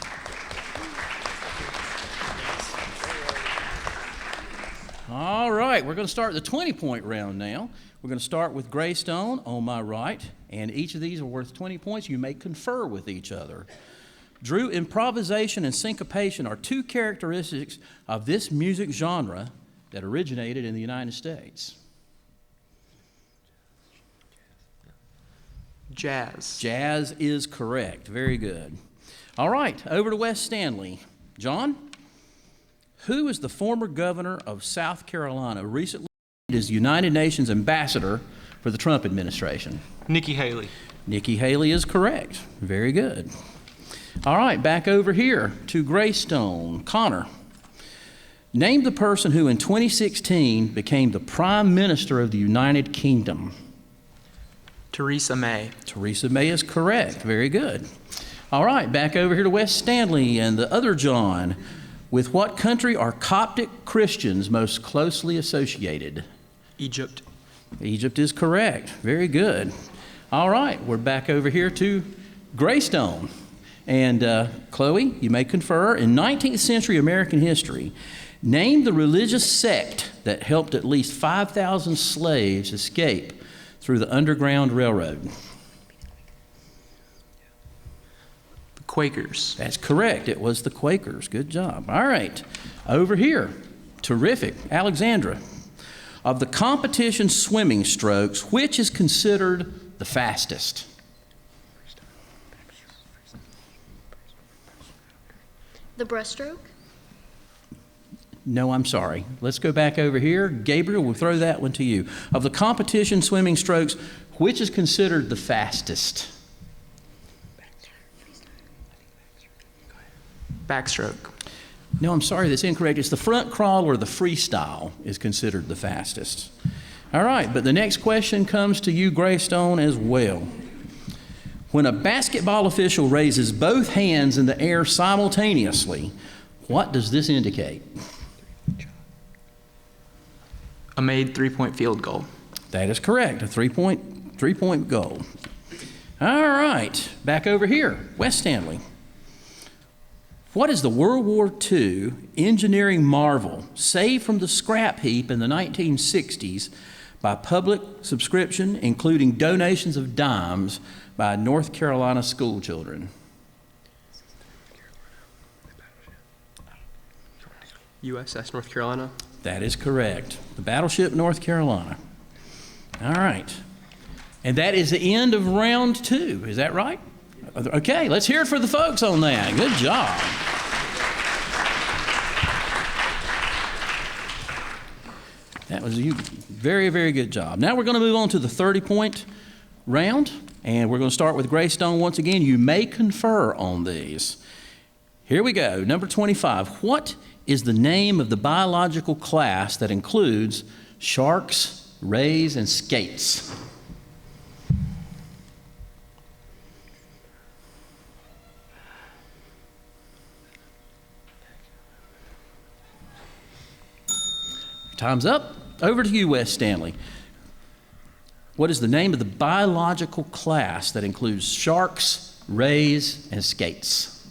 All right, we're going to start the 20-point round now. We're going to start with Greystone on my right, and each of these are worth 20 points. You may confer with each other. Drew, improvisation and syncopation are two characteristics of this music genre that originated in the United States. Jazz. Jazz is correct. Very good. All right, over to West Stanley. John, who is the former governor of South Carolina, recently as the United Nations ambassador for the Trump administration? Nikki Haley. Nikki Haley is correct. Very good. All right, back over here to Greystone. Connor, name the person who in 2016 became the Prime Minister of the United Kingdom. Theresa May. Theresa May is correct. Very good. All right, back over here to West Stanley and the other John. With what country are Coptic Christians most closely associated? Egypt. Egypt is correct. Very good. All right, we're back over here to Greystone. And Chloe, you may confer. In 19th century American history, name the religious sect that helped at least 5,000 slaves escape through the Underground Railroad. The Quakers. That's correct. It was the Quakers. Good job. All right. Over here. Terrific. Alexandra. Of the competition swimming strokes, which is considered the fastest? The breaststroke? No, I'm sorry. Let's go back over here. Gabriel, we'll throw that one to you. Of the competition swimming strokes, which is considered the fastest? Backstroke. No, I'm sorry, that's incorrect. It's the front crawl or the freestyle is considered the fastest. All right, but the next question comes to you, Greystone, as well. When a basketball official raises both hands in the air simultaneously, what does this indicate? A made three-point field goal. That is correct, a three-point goal. All right, back over here, West Stanley. What is the World War II engineering marvel saved from the scrap heap in the 1960s by public subscription, including donations of dimes by North Carolina school children? USS North Carolina. That is correct. The battleship North Carolina. All right. And that is the end of round 2. Is that right? Okay, let's hear it for the folks on that. Good job. That was you. Very, very good job. Now we're going to move on to the 30-point round, and we're going to start with Greystone once again. You may confer on these. Here we go. Number 25. What is the name of the biological class that includes sharks, rays, and skates? Time's up. Over to you, West Stanley. What is the name of the biological class that includes sharks, rays, and skates?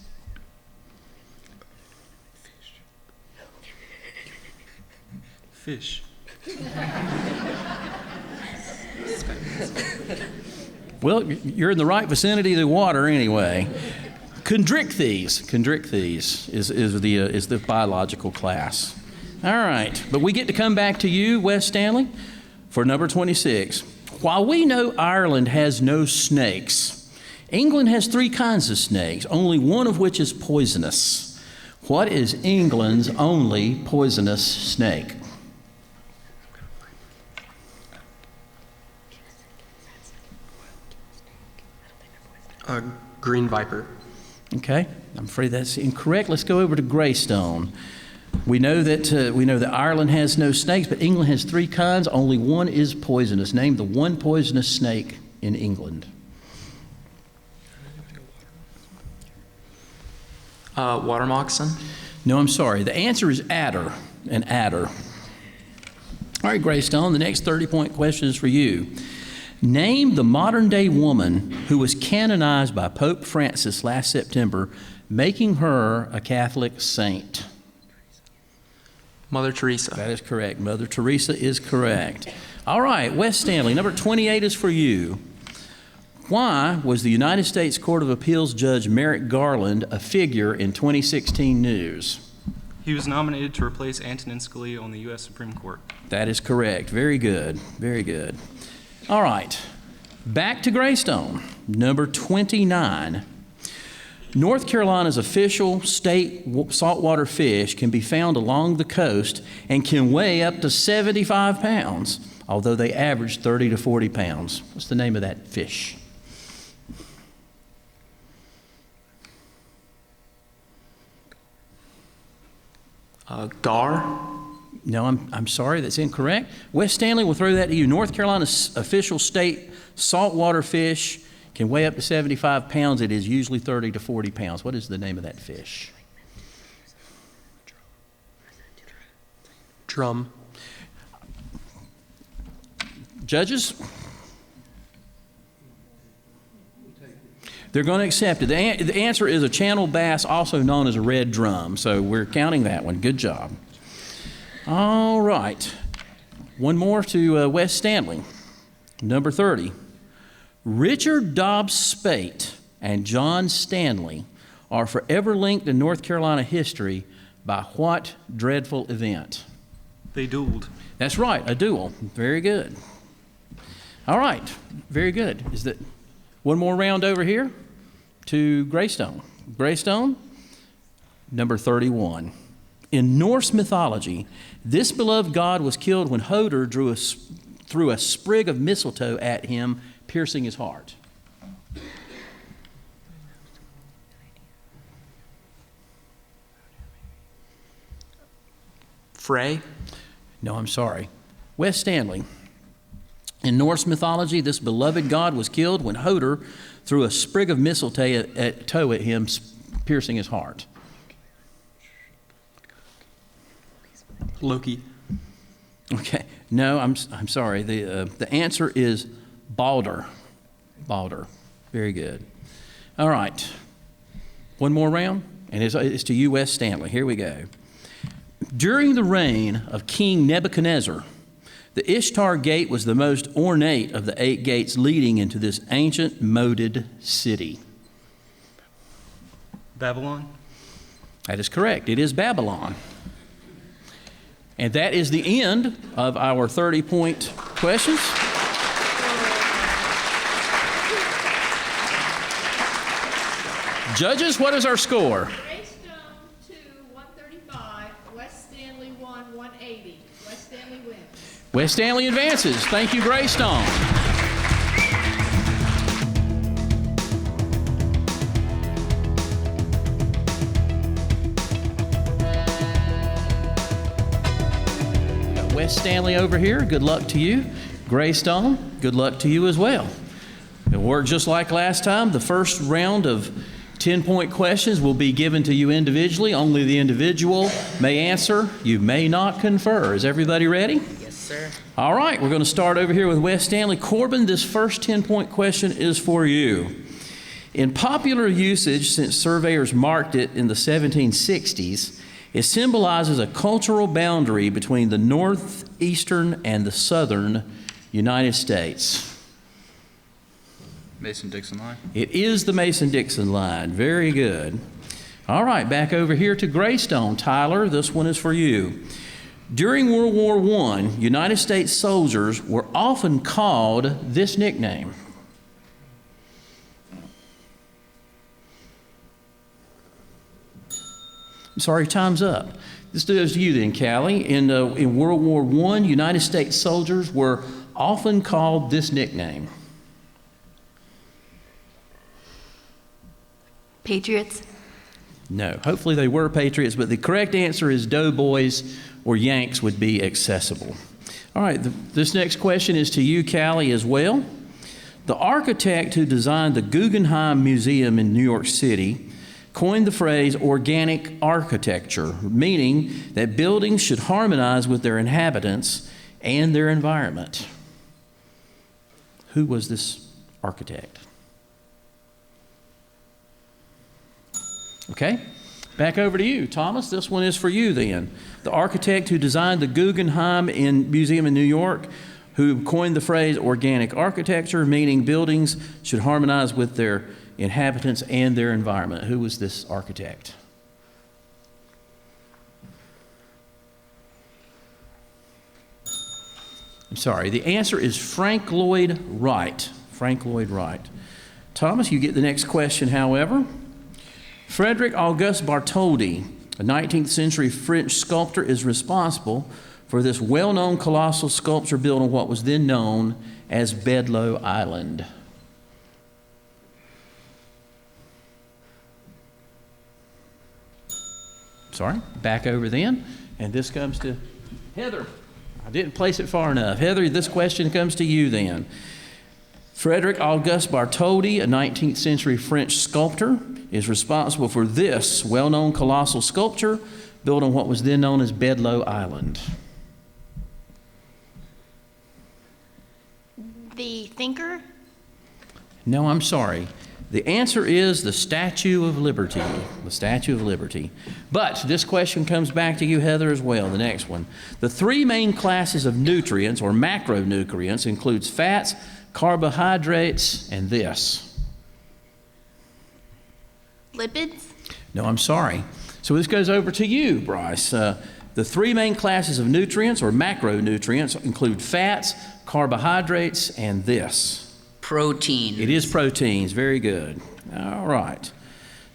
Fish. Well, you're in the right vicinity of the water anyway. Chondrichthyes. Chondrichthyes is the biological class. All right, but we get to come back to you, West Stanley, for number 26. While we know Ireland has no snakes, England has 3 kinds of snakes, only one of which is poisonous. What is England's only poisonous snake? Green viper. Okay, I'm afraid that's incorrect. Let's go over to Greystone. We know that Ireland has no snakes, but England has 3 kinds. Only one is poisonous. Name the one poisonous snake in England. Water moccasin. No, I'm sorry. The answer is adder, an adder. All right, Greystone, the next 30-point question is for you. Name the modern-day woman who was canonized by Pope Francis last September, making her a Catholic saint. Mother Teresa. That is correct. Mother Teresa is correct. All right, West Stanley, number 28 is for you. Why was the United States Court of Appeals Judge Merrick Garland a figure in 2016 news? He was nominated to replace Antonin Scalia on the U.S. Supreme Court. That is correct. Very good. Very good. All right. Back to Greystone. Number 29. North Carolina's official state saltwater fish can be found along the coast and can weigh up to 75 pounds, although they average 30 to 40 pounds. What's the name of that fish? Gar. No, I'm sorry, that's incorrect. West Stanley, will throw that to you. North Carolina's official state saltwater fish can weigh up to 75 pounds. It is usually 30 to 40 pounds. What is the name of that fish? Drum. Judges? They're going to accept it. The answer is a channel bass, also known as a red drum. So we're counting that one. Good job. All right. One more to West Stanley. Number 30. Richard Dobbs Speight and John Stanley are forever linked in North Carolina history by what dreadful event? They dueled. That's right, a duel. Very good. All right, very good. Is that one more round over here to Greystone? Greystone, number 31. In Norse mythology, this beloved god was killed when Hoder threw a sprig of mistletoe at him, piercing his heart. Frey. No, I'm sorry. West Stanley. In Norse mythology, this beloved god was killed when Hoder threw a sprig of mistletoe at him, piercing his heart. Loki. Okay. No, I'm sorry. The answer is Balder. Balder. Very good. All right. One more round, and it's to you, West Stanley. Here we go. During the reign of King Nebuchadnezzar, the Ishtar Gate was the most ornate of the 8 gates leading into this ancient moated city. Babylon? That is correct. It is Babylon. And that is the end of our 30-point questions. Judges, what is our score? Greystone 2, 135. West Stanley 1, 180. West Stanley wins. West Stanley advances. Thank you, Greystone. West Stanley over here, good luck to you. Greystone, good luck to you as well. It worked just like last time. The first round of 10-point questions will be given to you individually. Only the individual may answer. You may not confer. Is everybody ready? Yes, sir. All right, we're going to start over here with West Stanley. Corbin, this first 10-point question is for you. In popular usage since surveyors marked it in the 1760s, it symbolizes a cultural boundary between the northeastern and the southern United States. Mason-Dixon line. It is the Mason-Dixon line. Very good. All right, back over here to Greystone. Tyler, this one is for you. During World War I, United States soldiers were often called this nickname. I'm sorry, time's up. This goes to you then, Callie. In World War I, United States soldiers were often called this nickname. Patriots. No, hopefully they were patriots, but the correct answer is doughboys or Yanks would be accessible. All right, this next question is to you, Callie, as well. The architect who designed the Guggenheim Museum in New York City coined the phrase organic architecture, meaning that buildings should harmonize with their inhabitants and their environment. Who was this architect? Okay, back over to you, Thomas. This one is for you then. The architect who designed the Guggenheim Museum in New York, who coined the phrase organic architecture, meaning buildings should harmonize with their inhabitants and their environment. Who was this architect? I'm sorry, the answer is Frank Lloyd Wright. Frank Lloyd Wright. Thomas, you get the next question, however. Frederick Auguste Bartholdi, a 19th century French sculptor, is responsible for this well-known colossal sculpture built on what was then known as Bedloe Island. Sorry, back over then. And this comes to Heather. I didn't place it far enough. Heather, this question comes to you then. Frederick Auguste Bartholdi, a 19th century French sculptor, is responsible for this well-known colossal sculpture built on what was then known as Bedloe Island. The thinker? No, I'm sorry. The answer is the Statue of Liberty. The Statue of Liberty. But this question comes back to you, Heather, as well, the next one. The three main classes of nutrients, or macronutrients, includes fats, carbohydrates, and this. Lipids? No, I'm sorry. So this goes over to you, Bryce. The three main classes of nutrients, or macronutrients, include fats, carbohydrates, and this. Protein. It is proteins. Very good. All right.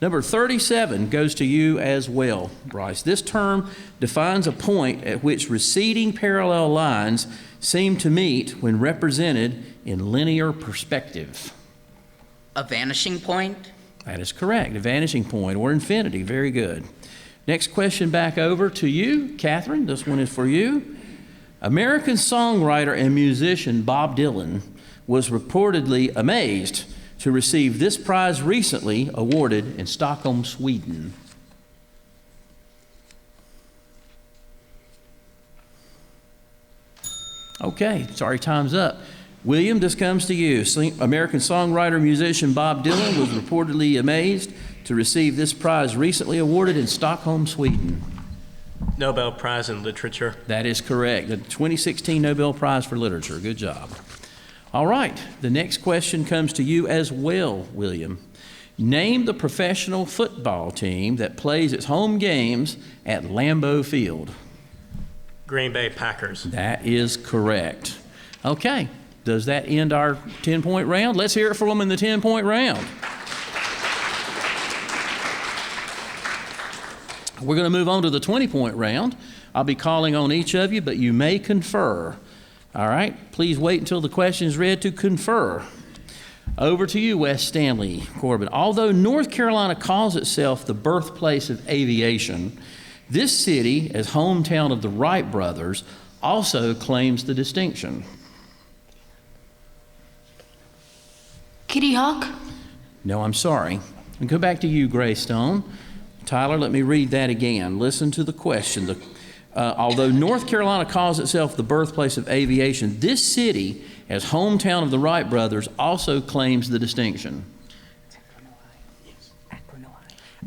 Number 37 goes to you as well, Bryce. This term defines a point at which receding parallel lines seem to meet when represented in linear perspective. A vanishing point. That is correct. A vanishing point or infinity. Very good. Next question back over to you, Catherine. This one is for you. American songwriter and musician Bob Dylan was reportedly amazed to receive this prize recently awarded in Stockholm, Sweden. Okay, sorry, time's up. William, this comes to you. American songwriter musician Bob Dylan was reportedly amazed to receive this prize recently awarded in Stockholm, Sweden. Nobel Prize in Literature. That is correct. The 2016 Nobel Prize for Literature. Good job. All right, the next question comes to you as well, William. Name the professional football team that plays its home games at Lambeau Field. Green Bay Packers. That is correct. Okay, does that end our 10-point round? Let's hear it from them in the 10-point round. We're going to move on to the 20-point round. I'll be calling on each of you, but you may confer. All right, please wait until the question is read to confer. Over to you, Wes Stanley Corbin. Although North Carolina calls itself the birthplace of aviation, this city, as hometown of the Wright brothers, also claims the distinction. Kitty Hawk? No, I'm sorry. And go back to you, Greystone. Tyler, let me read that again. Listen to the question. Although North Carolina calls itself the birthplace of aviation, this city, as hometown of the Wright brothers, also claims the distinction.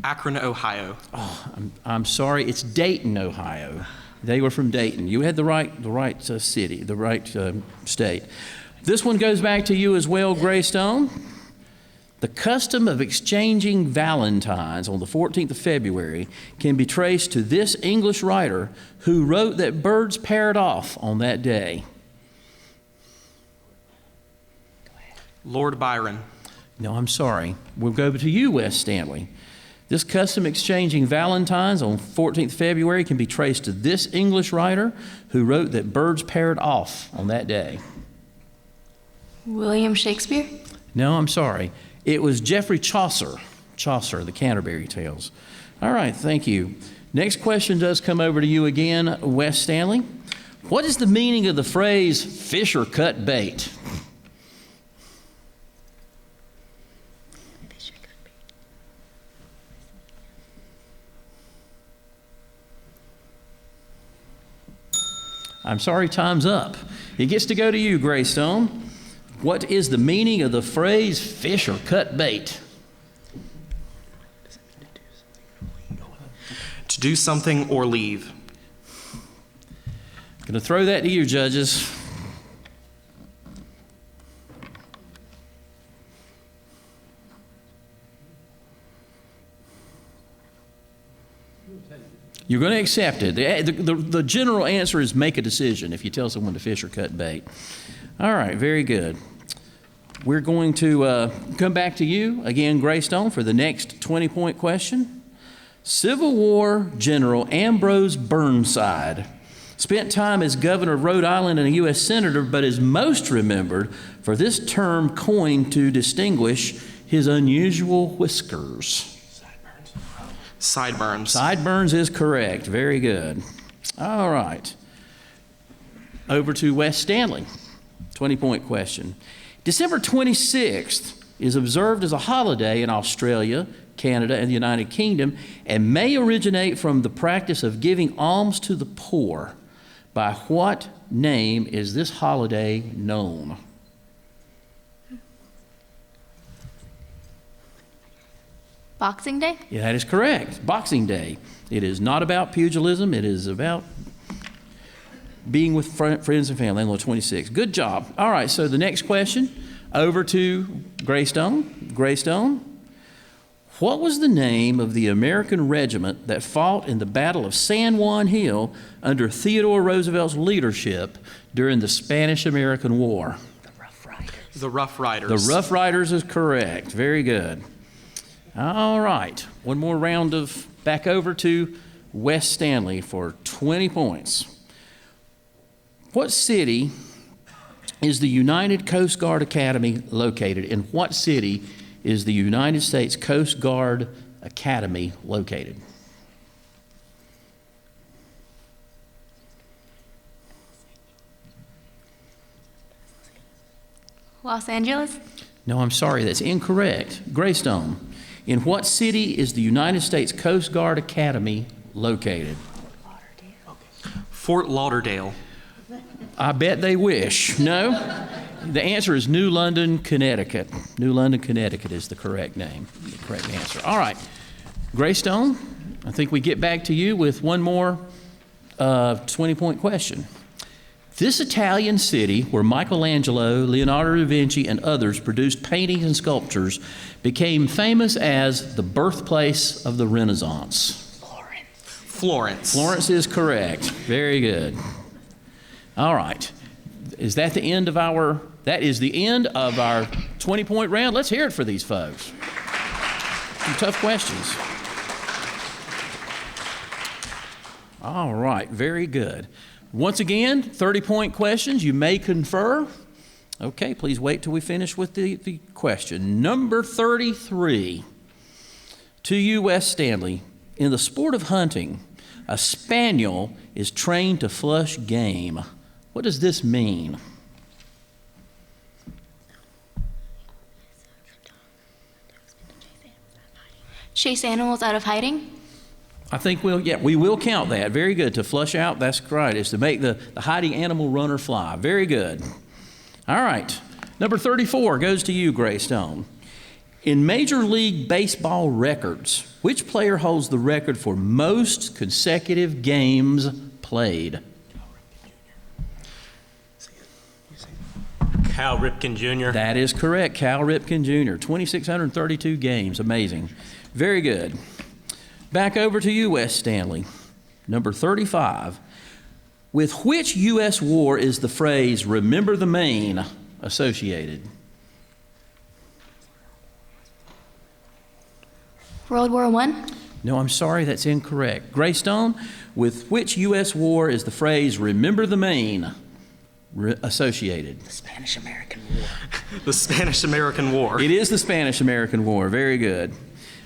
Akron, Ohio. Oh, I'm sorry. It's Dayton, Ohio. They were from Dayton. You had the right city, the right state. This one goes back to you as well, Greystone. The custom of exchanging valentines on the 14th of February can be traced to this English writer who wrote that birds paired off on that day. Lord Byron. No, I'm sorry. We'll go to you, Wes Stanley. This custom exchanging valentines on 14th February can be traced to this English writer who wrote that birds paired off on that day. William Shakespeare? No, I'm sorry. It was Geoffrey Chaucer, the Canterbury Tales. All right, thank you. Next question does come over to you again, Wes Stanley. What is the meaning of the phrase, "Fisher cut bait"? I'm sorry, time's up. It gets to go to you, Greystone. What is the meaning of the phrase, "Fisher cut bait"? To do something or leave. Going to throw that to you, judges. You're going to accept it. The general answer is make a decision if you tell someone to fish or cut bait. All right, very good. We're going to come back to you again, Greystone, for the next 20-point question. Civil War General Ambrose Burnside spent time as governor of Rhode Island and a U.S. senator, but is most remembered for this term coined to distinguish his unusual whiskers. Sideburns. Sideburns is correct. Very good. All right. Over to Wes Stanley. 20-point question. December 26th is observed as a holiday in Australia, Canada, and the United Kingdom, and may originate from the practice of giving alms to the poor. By what name is this holiday known? Boxing Day? Yeah, that is correct. Boxing Day. It is not about pugilism. It is about being with friends and family. Number 26. Good job. All right, so the next question, over to Greystone. Greystone, what was the name of the American regiment that fought in the Battle of San Juan Hill under Theodore Roosevelt's leadership during the Spanish-American War? The Rough Riders. The Rough Riders. The Rough Riders is correct. Very good. All right, one more round of back over to Wes Stanley for 20 points. What city is the United Coast Guard Academy located? In what city is the United States Coast Guard Academy located? Los Angeles? No, I'm sorry, that's incorrect. Greystone, in what city is the United States Coast Guard Academy located? Fort Lauderdale. I bet they wish. No, the answer is New London, Connecticut. New London, Connecticut is the correct name, the correct answer. All right, Greystone, I think we get back to you with one more 20-point question. This Italian city where Michelangelo, Leonardo da Vinci, and others produced paintings and sculptures became famous as the birthplace of the Renaissance. Florence. Florence is correct. Very good. All right. Is that the end of that is the end of our 20-point round? Let's hear it for these folks. Some tough questions. All right. Very good. Once again, 30-point questions. You may confer. Okay, please wait till we finish with the question. Number 33. To you, Wes Stanley. In the sport of hunting, a spaniel is trained to flush game. What does this mean? Chase animals out of hiding? I think we will count that. Very good. To flush out, that's right. It's to make the hiding animal run or fly. Very good. All right. Number 34 goes to you, Greystone. In Major League Baseball records, which player holds the record for most consecutive games played? Cal Ripken Jr. That is correct. Cal Ripken Jr. 2,632 games. Amazing. Very good. Back over to you, Wes Stanley. Number 35. With which U.S. war is the phrase, "remember the Maine," associated? World War I? No, I'm sorry, that's incorrect. Greystone, with which U.S. war is the phrase, "remember the Maine," associated? The Spanish-American War. The Spanish-American War. It is the Spanish-American War. Very good.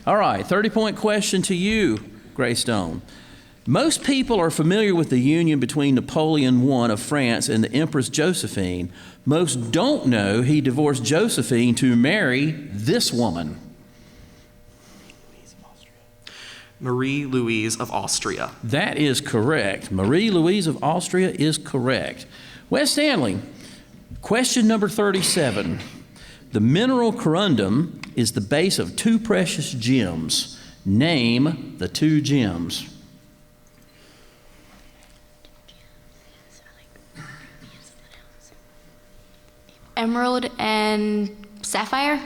All right, 30-point question to you, Greystone. Most people are familiar with the union between Napoleon I of France and the Empress Josephine. Most don't know he divorced Josephine to marry this woman. Marie Louise of Austria. That is correct. Marie Louise of Austria is correct. Wes Stanley, question number 37. The mineral corundum is the base of two precious gems. Name the two gems. Emerald and sapphire?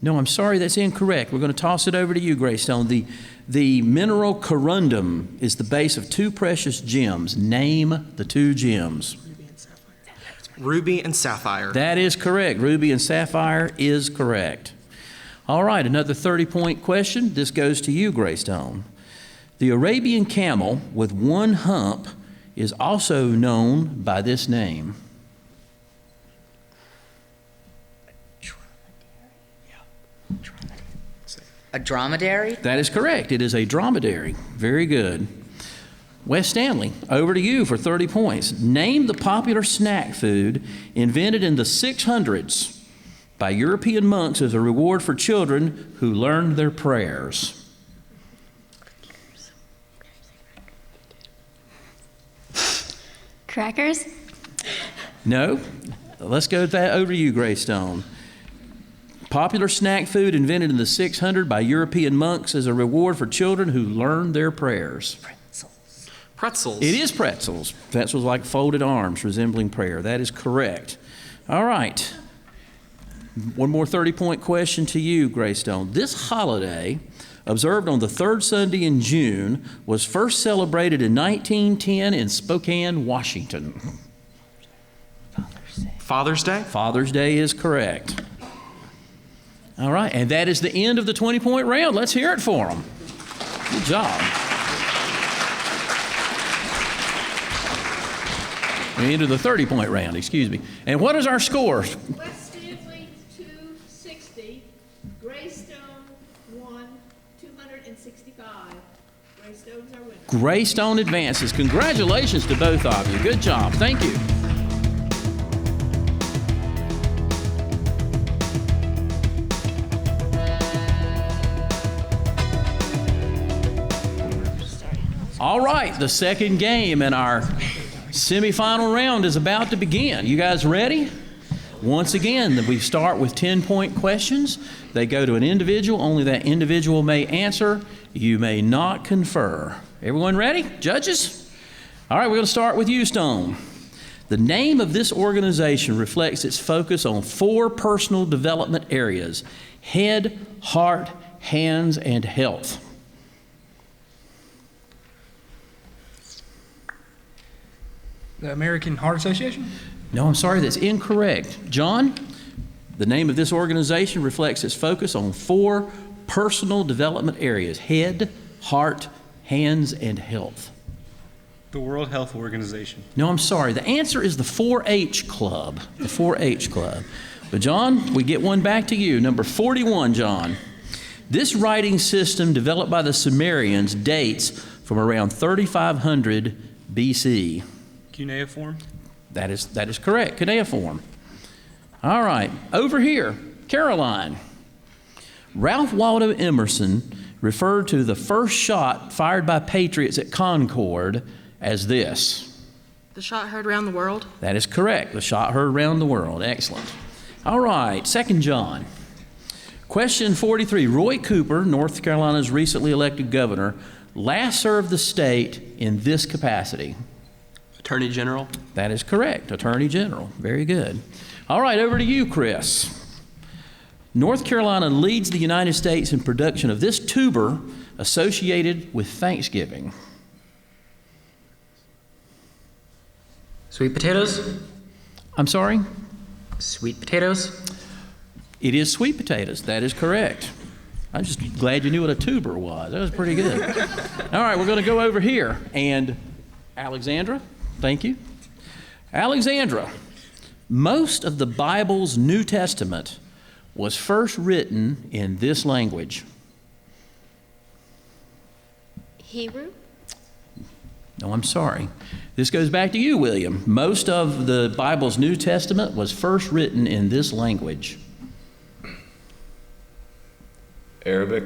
No, I'm sorry, that's incorrect. We're going to toss it over to you, Greystone. The mineral corundum is the base of two precious gems. Name the two gems. Ruby and sapphire. That is correct. Ruby and sapphire is correct. All right, another 30-point question. This goes to you, Greystone. The Arabian camel with one hump is also known by this name. A dromedary? That is correct. It is a dromedary. Very good. Wes Stanley, over to you for 30 points. Name the popular snack food invented in the 600s by European monks as a reward for children who learned their prayers. Crackers? No? Let's go over to you, Greystone. Popular snack food invented in the 600s by European monks as a reward for children who learned their prayers. Pretzels. It is pretzels. Pretzels like folded arms resembling prayer. That is correct. All right. One more 30-point question to you, Greystone. This holiday, observed on the third Sunday in June, was first celebrated in 1910 in Spokane, Washington. Father's Day. Father's Day is correct. All right, and that is the end of the 20-point round. Let's hear it for them. Good job. We entered the 30-point round, excuse me. And what is our score? West Stanley 260, Greystone 265. Greystone's our winner. Greystone advances. Congratulations to both of you. Good job. Thank you. All right, the second game in our semifinal round is about to begin. You guys ready? Once again, we start with 10-point questions. They go to an individual. Only that individual may answer. You may not confer. Everyone ready? Judges? All right, we're going to start with you, Stone. The name of this organization reflects its focus on 4 personal development areas: head, heart, hands, and health. The American Heart Association? No, I'm sorry, that's incorrect. John, the name of this organization reflects its focus on 4 personal development areas: head, heart, hands, and health. The World Health Organization. No, I'm sorry. The answer is the 4-H Club. The 4-H Club. But John, we get one back to you. Number 41, John. This writing system developed by the Sumerians dates from around 3500 BC. Cuneiform. That is correct, cuneiform. All right, over here, Caroline. Ralph Waldo Emerson referred to the first shot fired by patriots at Concord as this. The shot heard around the world? That is correct, the shot heard around the world. Excellent. All right, 2nd John. Question 43. Roy Cooper, North Carolina's recently elected governor, last served the state in this capacity. Attorney General. That is correct, Attorney General. Very good. All right, over to you, Chris. North Carolina leads the United States in production of this tuber associated with Thanksgiving. Sweet potatoes? I'm sorry? Sweet potatoes? It is sweet potatoes. That is correct. I'm just glad you knew what a tuber was. That was pretty good. All right, we're going to go over here. And Alexandra, thank you. Alexandra, most of the Bible's New Testament was first written in this language. Hebrew? No, I'm sorry. This goes back to you, William. Most of the Bible's New Testament was first written in this language. Arabic.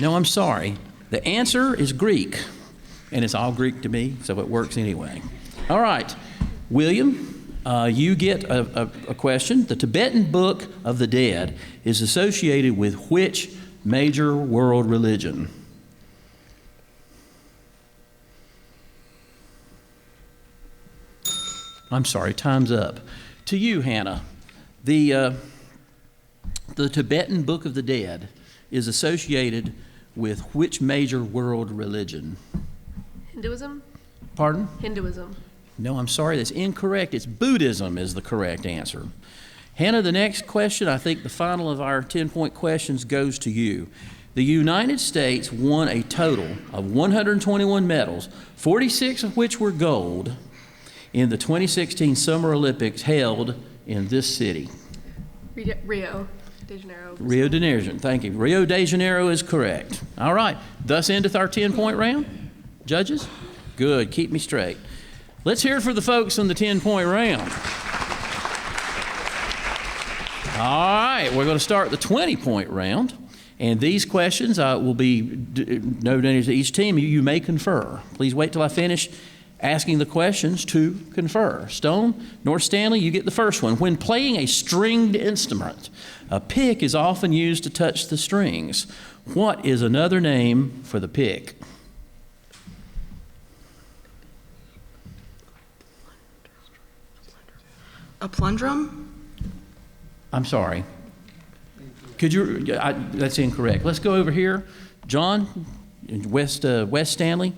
No, I'm sorry. The answer is Greek, and it's all Greek to me, so it works anyway. All right, William, you get a question. The Tibetan Book of the Dead is associated with which major world religion? I'm sorry, time's up. To you, Hannah, the Tibetan Book of the Dead is associated with which major world religion? Hinduism? Pardon? Hinduism. No, I'm sorry, that's incorrect. It's Buddhism is the correct answer. Hannah, the next question, I think the final of our 10-point questions goes to you. The United States won a total of 121 medals, 46 of which were gold, in the 2016 Summer Olympics held in this city. Rio de Janeiro. Rio de Janeiro, thank you. Rio de Janeiro is correct. All right, thus endeth our 10-point round. Judges? Good, keep me straight. Let's hear it for the folks in the 10-point round. All right, we're going to start the 20-point round. And these questions will be noted to each team. You may confer. Please wait till I finish asking the questions to confer. Stone, North Stanley, you get the first one. When playing a stringed instrument, a pick is often used to touch the strings. What is another name for the pick? A plundrum? I'm sorry. Could you, that's incorrect. Let's go over here. John, West Stanley.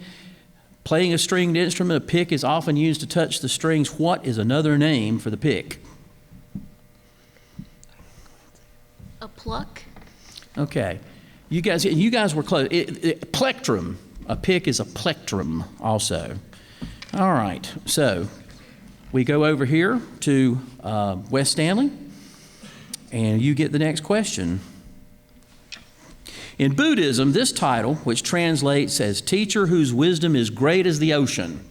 Playing a stringed instrument, a pick is often used to touch the strings. What is another name for the pick? A pluck. Okay. You guys were close. Plectrum. A pick is a plectrum also. All right. So we go over here to West Stanley. And you get the next question. In Buddhism, this title, which translates as teacher whose wisdom is great as the ocean,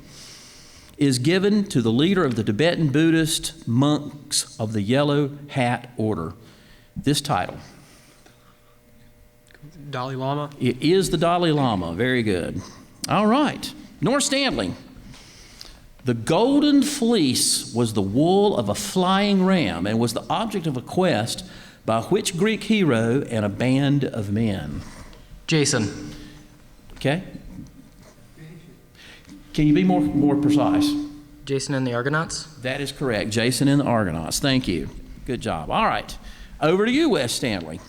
is given to the leader of the Tibetan Buddhist monks of the Yellow Hat Order. This title. Dalai Lama. It is the Dalai Lama. Very good. All right. North Stanley. The golden fleece was the wool of a flying ram and was the object of a quest by which Greek hero and a band of men? Jason. Okay. Can you be more precise? Jason and the Argonauts. That is correct. Jason and the Argonauts. Thank you. Good job. All right. Over to you, West Stanley.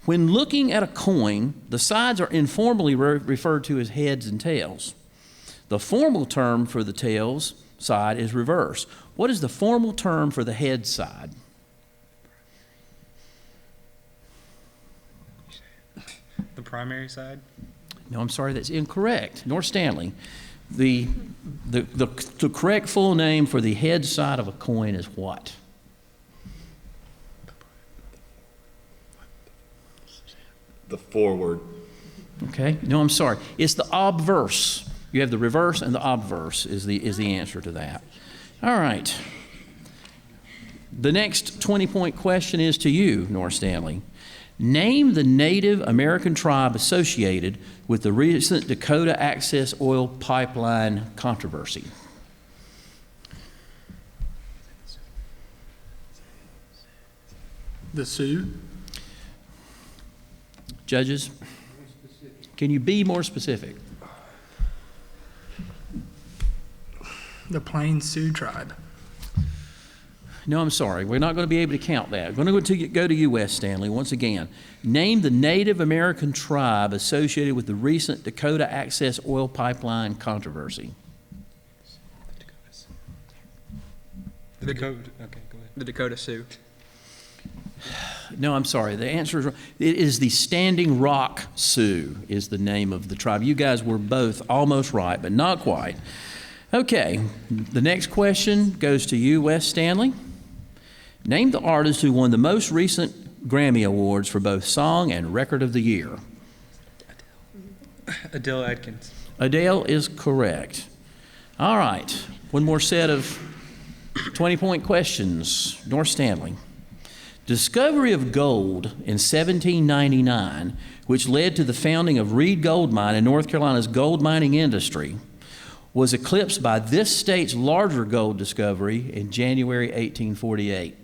When looking at a coin, the sides are informally referred to as heads and tails. The formal term for the tails side is reverse. What is the formal term for the head side? The primary side? No, I'm sorry, that's incorrect. North Stanley, the correct full name for the head side of a coin is what? The forward. Okay. No, I'm sorry. It's the obverse. You have the reverse and the obverse is the answer to that. All right. The next 20-point question is to you, North Stanley. Name the Native American tribe associated with the recent Dakota Access Oil Pipeline controversy. The Sioux. Judges, can you be more specific? The Plains Sioux tribe. No, I'm sorry. We're not going to be able to count that. We're going to go to you, West Stanley, once again. Name the Native American tribe associated with the recent Dakota Access Oil Pipeline controversy. The Dakota. Okay, go ahead. The Dakota Sioux. No, I'm sorry. The answer is, it is the Standing Rock Sioux is the name of the tribe. You guys were both almost right, but not quite. Okay, the next question goes to you, West Stanley. Name the artist who won the most recent Grammy Awards for both Song and Record of the Year. Adele Atkins. Adele is correct. All right, one more set of 20-point questions. North Stanley. Discovery of gold in 1799, which led to the founding of Reed Gold Mine in North Carolina's gold mining industry, was eclipsed by this state's larger gold discovery in January 1848.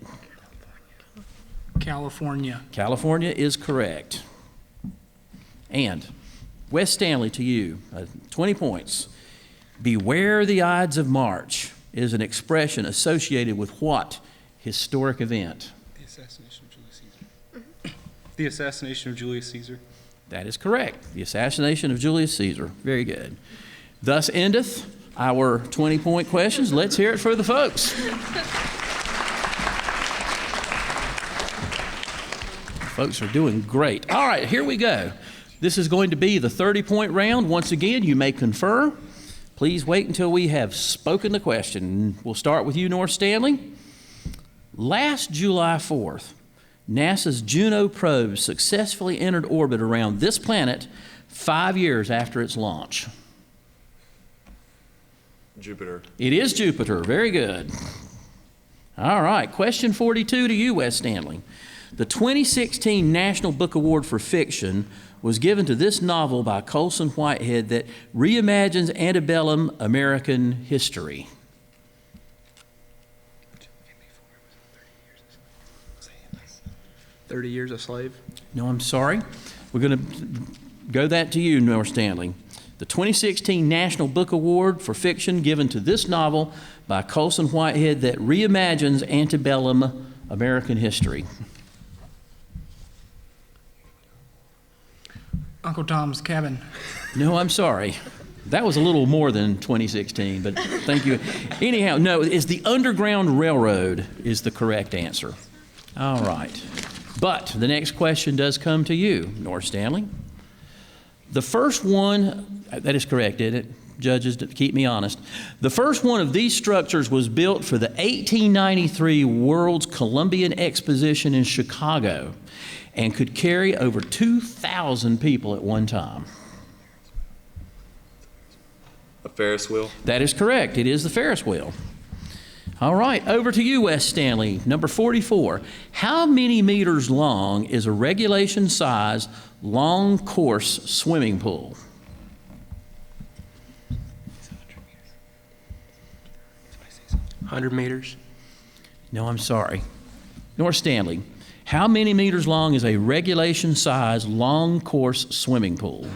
California. California is correct. And West Stanley, to you, 20 points. Beware the Ides of March is an expression associated with what historic event? The assassination of Julius Caesar. The assassination of Julius Caesar. That is correct. The assassination of Julius Caesar. Very good. Thus endeth our 20-point questions. Let's hear it for the folks. Folks are doing great. All right, here we go. This is going to be the 30-point round. Once again, you may confer. Please wait until we have spoken the question. We'll start with you, North Stanley. Last July 4th, NASA's Juno probe successfully entered orbit around this planet 5 years after its launch. Jupiter. It is Jupiter. Very good. All right, question 42 to you, Wes Stanley. The 2016 National Book Award for Fiction was given to this novel by Colson Whitehead that reimagines antebellum American history. "30 Years a Slave." No, I'm sorry. We're going to go that to you, North Stanley. The 2016 National Book Award for Fiction given to this novel by Colson Whitehead that reimagines antebellum American history. Uncle Tom's Cabin. No, I'm sorry. That was a little more than 2016, but thank you. Anyhow, no, it's the Underground Railroad is the correct answer. All right. But the next question does come to you, North Stanley. The first one, that is correct, isn't it? Judges, to keep me honest. The first one of these structures was built for the 1893 World's Columbian Exposition in Chicago and could carry over 2,000 people at one time. A Ferris wheel. That is correct. It is the Ferris wheel. All right, over to you, Wes Stanley. Number 44. How many meters long is a regulation size long course swimming pool? "100 meters." No, I'm sorry. North Stanley. How many meters long is a regulation size long course swimming pool?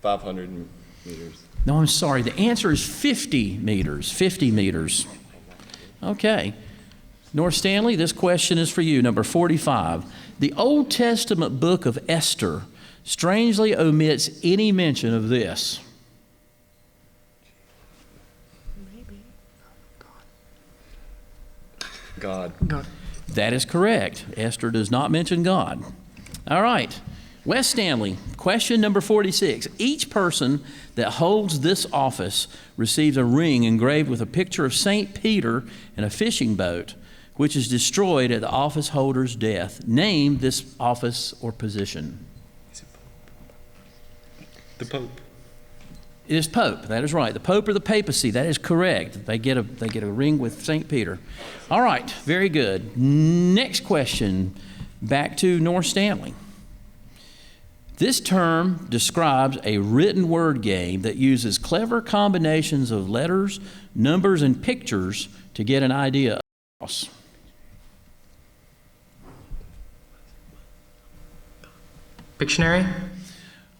$500 meters. No, I'm sorry. The answer is 50 meters. 50 meters. Okay. North Stanley, this question is for you. Number 45. The Old Testament book of Esther strangely omits any mention of this. God. That is correct. Esther does not mention God. All right. Wes Stanley, question number 46. Each person that holds this office receives a ring engraved with a picture of St. Peter in a fishing boat, which is destroyed at the office holder's death. Name this office or position. The Pope. It is Pope. That is right. The Pope or the papacy. That is correct. They get a ring with St. Peter. All right. Very good. Next question. Back to North Stanley. This term describes a written word game that uses clever combinations of letters, numbers, and pictures to get an idea across. Pictionary?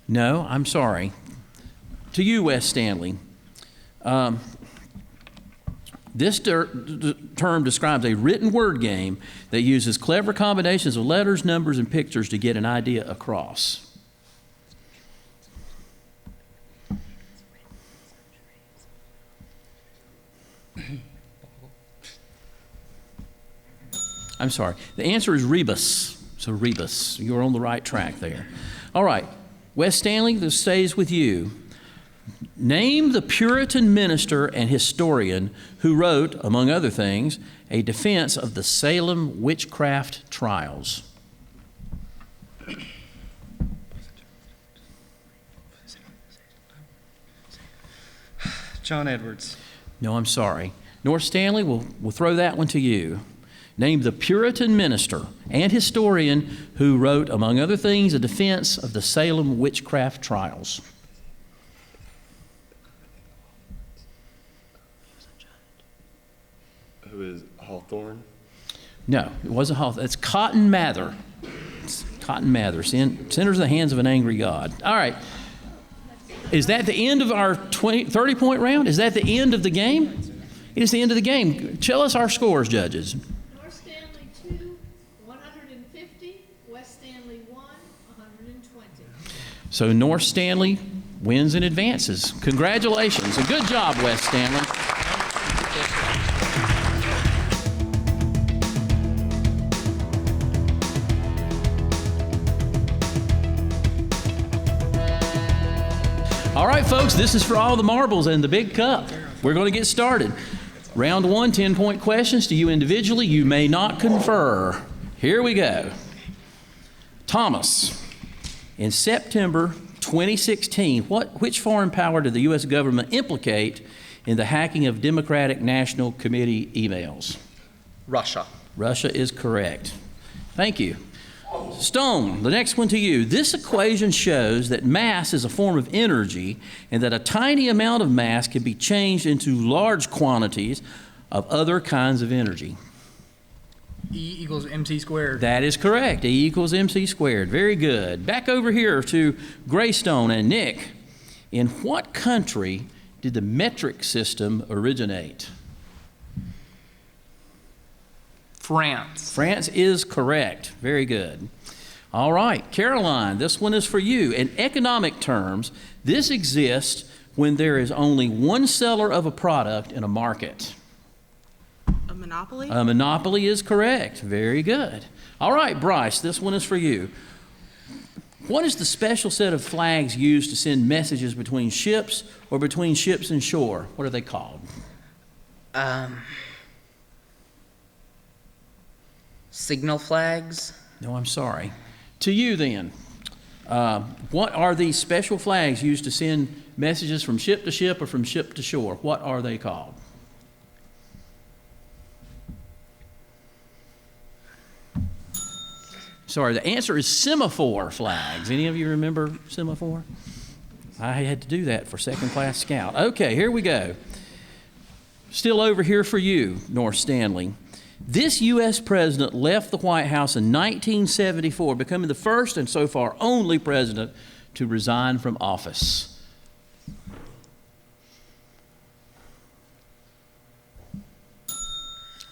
No, I'm sorry. To you, Wes Stanley. This term describes a written word game that uses clever combinations of letters, numbers, and pictures to get an idea across. I'm sorry. The answer is rebus. So rebus. You're on the right track there. All right. Wes Stanley, this stays with you. Name the Puritan minister and historian who wrote, among other things, a defense of the Salem witchcraft trials. John Edwards. No, I'm sorry. North Stanley, we'll throw that one to you. Name the Puritan minister and historian who wrote, among other things, a defense of the Salem witchcraft trials. Who is Hawthorne? No, it wasn't Hawthorne. It's Cotton Mather. It's Cotton Mather, sinners in the hands of an angry God. All right. Is that the end of our 30-point round? Is that the end of the game? It is the end of the game. Tell us our scores, judges. North Stanley 2, 150. West Stanley 1, 120. So North Stanley wins and advances. Congratulations, and good job, West Stanley. All right, folks, this is for all the marbles and the big cup. We're going to get started. Round 1, 10-point questions to you individually. You may not confer. Here we go. Thomas, in September 2016, which foreign power did the U.S. government implicate in the hacking of Democratic National Committee emails? Russia. Russia is correct. Thank you. Stone, the next one to you. This equation shows that mass is a form of energy and that a tiny amount of mass can be changed into large quantities of other kinds of energy. E equals mc squared. That is correct. E equals mc squared. Very good. Back over here to Greystone and Nick. In what country did the metric system originate? France. France is correct. Very good. All right, Caroline, this one is for you. In economic terms, this exists when there is only one seller of a product in a market. A monopoly? A monopoly is correct. Very good. All right, Bryce, this one is for you. What is the special set of flags used to send messages between ships or between ships and shore? What are they called? Signal flags? No, I'm sorry. To you then, what are these special flags used to send messages from ship to ship or from ship to shore? What are they called? Sorry, the answer is semaphore flags. Any of you remember semaphore? I had to do that for second class scout. Okay, here we go. Still over here for you, North Stanley. This U.S. president left the White House in 1974, becoming the first and so far only president to resign from office.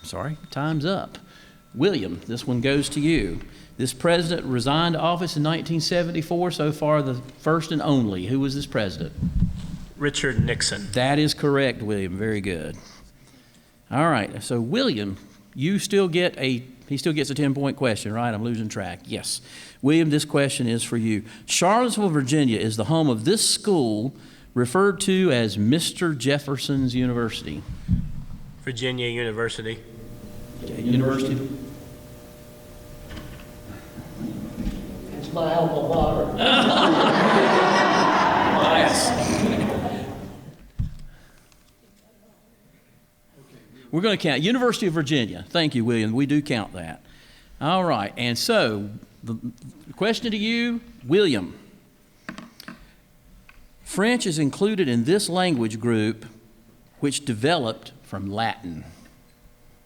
Sorry, time's up. William, this one goes to you. This president resigned office in 1974, so far the first and only. Who was this president? Richard Nixon. That is correct, William. Very good. All right, so William, he still gets a 10-point question, right? I'm losing track. Yes. William, this question is for you. Charlottesville, Virginia is the home of this school referred to as Mr. Jefferson's University. Virginia University. Okay, University. It's my alma mater. Yes. We're going to count. University of Virginia. Thank you, William. We do count that. All right. And so, the question to you, William. French is included in this language group which developed from Latin.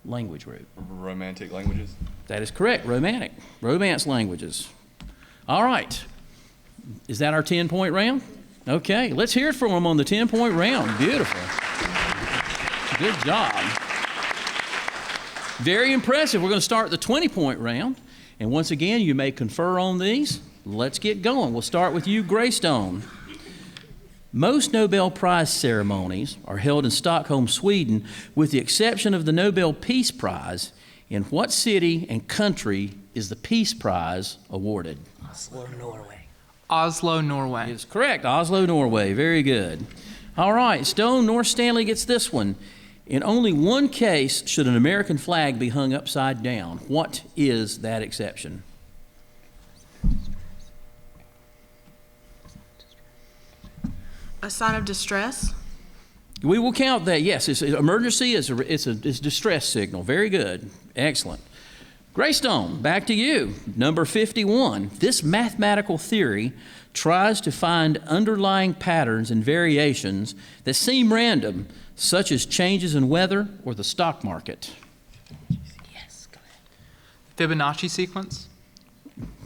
Language group. Romantic languages? That is correct. Romantic. Romance languages. All right. Is that our 10-point round? Okay. Let's hear it from them on the 10-point round. Beautiful. Good job. Very impressive. We're going to start the 20-point round. And once again, you may confer on these. Let's get going. We'll start with you, Greystone. Most Nobel Prize ceremonies are held in Stockholm, Sweden, with the exception of the Nobel Peace Prize. In what city and country is the Peace Prize awarded? Oslo, Norway. Oslo, Norway. It's correct. Oslo, Norway. Very good. All right. Stone, North Stanley gets this one. In only one case should an American flag be hung upside down. What is that exception? A sign of distress? We will count that. Yes, it's emergency. It's a distress signal. Very good. Excellent. Greystone, back to you. Number 51. This mathematical theory tries to find underlying patterns and variations that seem random, such as changes in weather or the stock market. Yes, go ahead. Fibonacci sequence?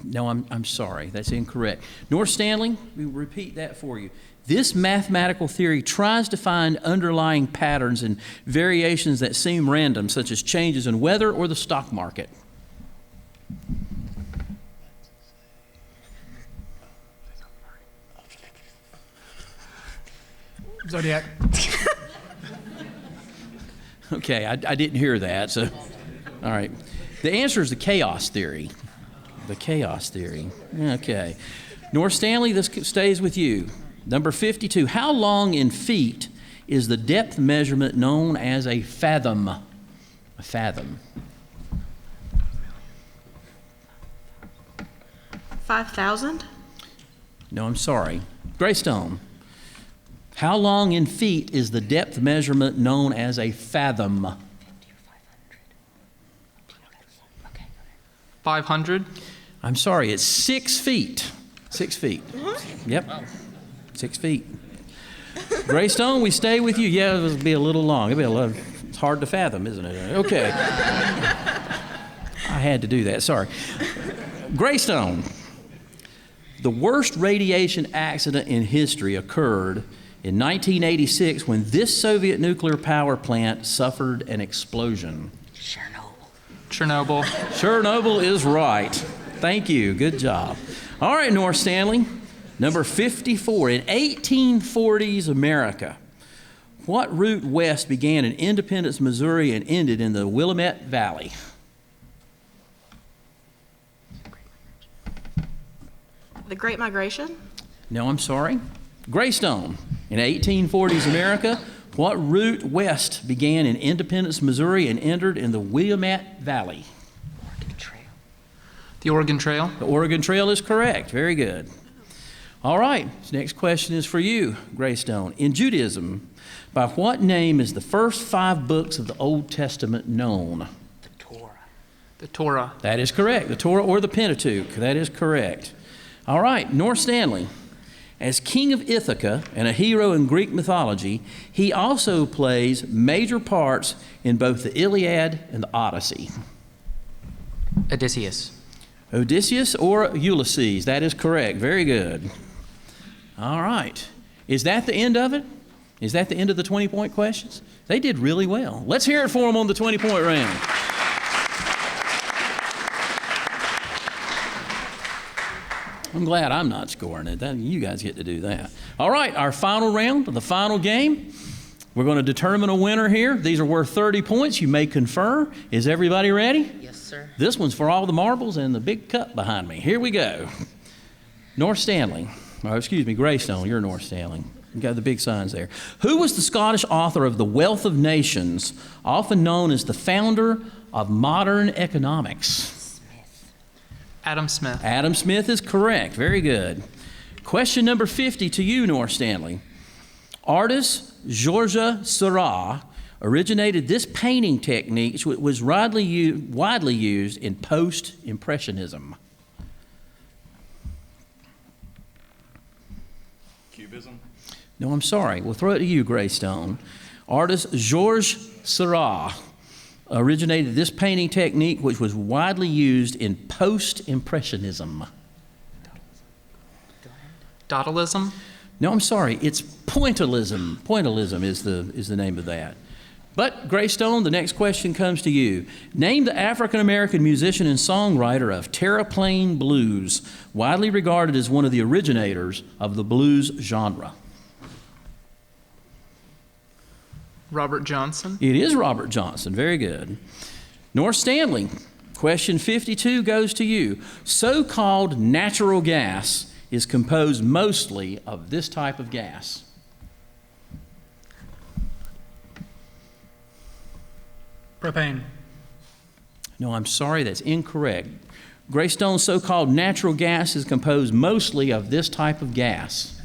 No, I'm sorry. That's incorrect. North Stanley, we will repeat that for you. This mathematical theory tries to find underlying patterns and variations that seem random, such as changes in weather or the stock market. Zodiac. Okay, I didn't hear that, so, all right. The answer is the chaos theory. The chaos theory. Okay. North Stanley, this stays with you. Number 52. How long in feet is the depth measurement known as a fathom? A fathom. 5,000? No, I'm sorry. Greystone. How long in feet is the depth measurement known as a fathom? 500. I'm sorry, it's 6 feet. 6 feet. Yep. 6 feet. Greystone, we stay with you. Yeah, it would be a little long. It's hard to fathom, isn't it? Okay. I had to do that. Sorry. Greystone. The worst radiation accident in history occurred in 1986 when this Soviet nuclear power plant suffered an explosion. Chernobyl. Chernobyl is right. Thank you. Good job. All right, North Stanley. Number 54. In 1840s America, what route west began in Independence, Missouri and ended in the Willamette Valley? The Great Migration? No, I'm sorry. Greystone. In 1840s America, what route west began in Independence, Missouri and entered in the Willamette Valley? The Oregon Trail. The Oregon Trail is correct. Very good. All right. This next question is for you, Greystone. In Judaism, by what name is the first 5 books of the Old Testament known? The Torah. That is correct. The Torah or the Pentateuch. That is correct. All right. North Stanley. As king of Ithaca and a hero in Greek mythology, he also plays major parts in both the Iliad and the Odyssey. Odysseus. Odysseus or Ulysses. That is correct. Very good. All right. Is that the end of it? Is that the end of the 20-point questions? They did really well. Let's hear it for them on the 20-point round. I'm glad I'm not scoring it. You guys get to do that. All right, our final round, the final game. We're going to determine a winner here. These are worth 30 points. You may confer. Is everybody ready? Yes, sir. This one's for all the marbles and the big cup behind me. Here we go. North Stanley. Oh, excuse me, Greystone. You're North Stanley. You got the big signs there. Who was the Scottish author of The Wealth of Nations, often known as the founder of modern economics? Adam Smith. Adam Smith is correct. Very good. Question number 50 to you, North Stanley. Artist Georges Seurat originated this painting technique, which was widely used in post-impressionism. Cubism? No, I'm sorry. We'll throw it to you, Greystone. Artist Georges Seurat originated this painting technique, which was widely used in post-impressionism. Dadaism. No, I'm sorry. It's pointillism. Pointillism is the name of that. But, Greystone, the next question comes to you. Name the African-American musician and songwriter of Terraplane Blues, widely regarded as one of the originators of the blues genre. Robert Johnson. It is Robert Johnson. Very good. North Stanley, question 52 goes to you. So-called natural gas is composed mostly of this type of gas. Propane. No, I'm sorry, that's incorrect. Greystone's so-called natural gas is composed mostly of this type of gas.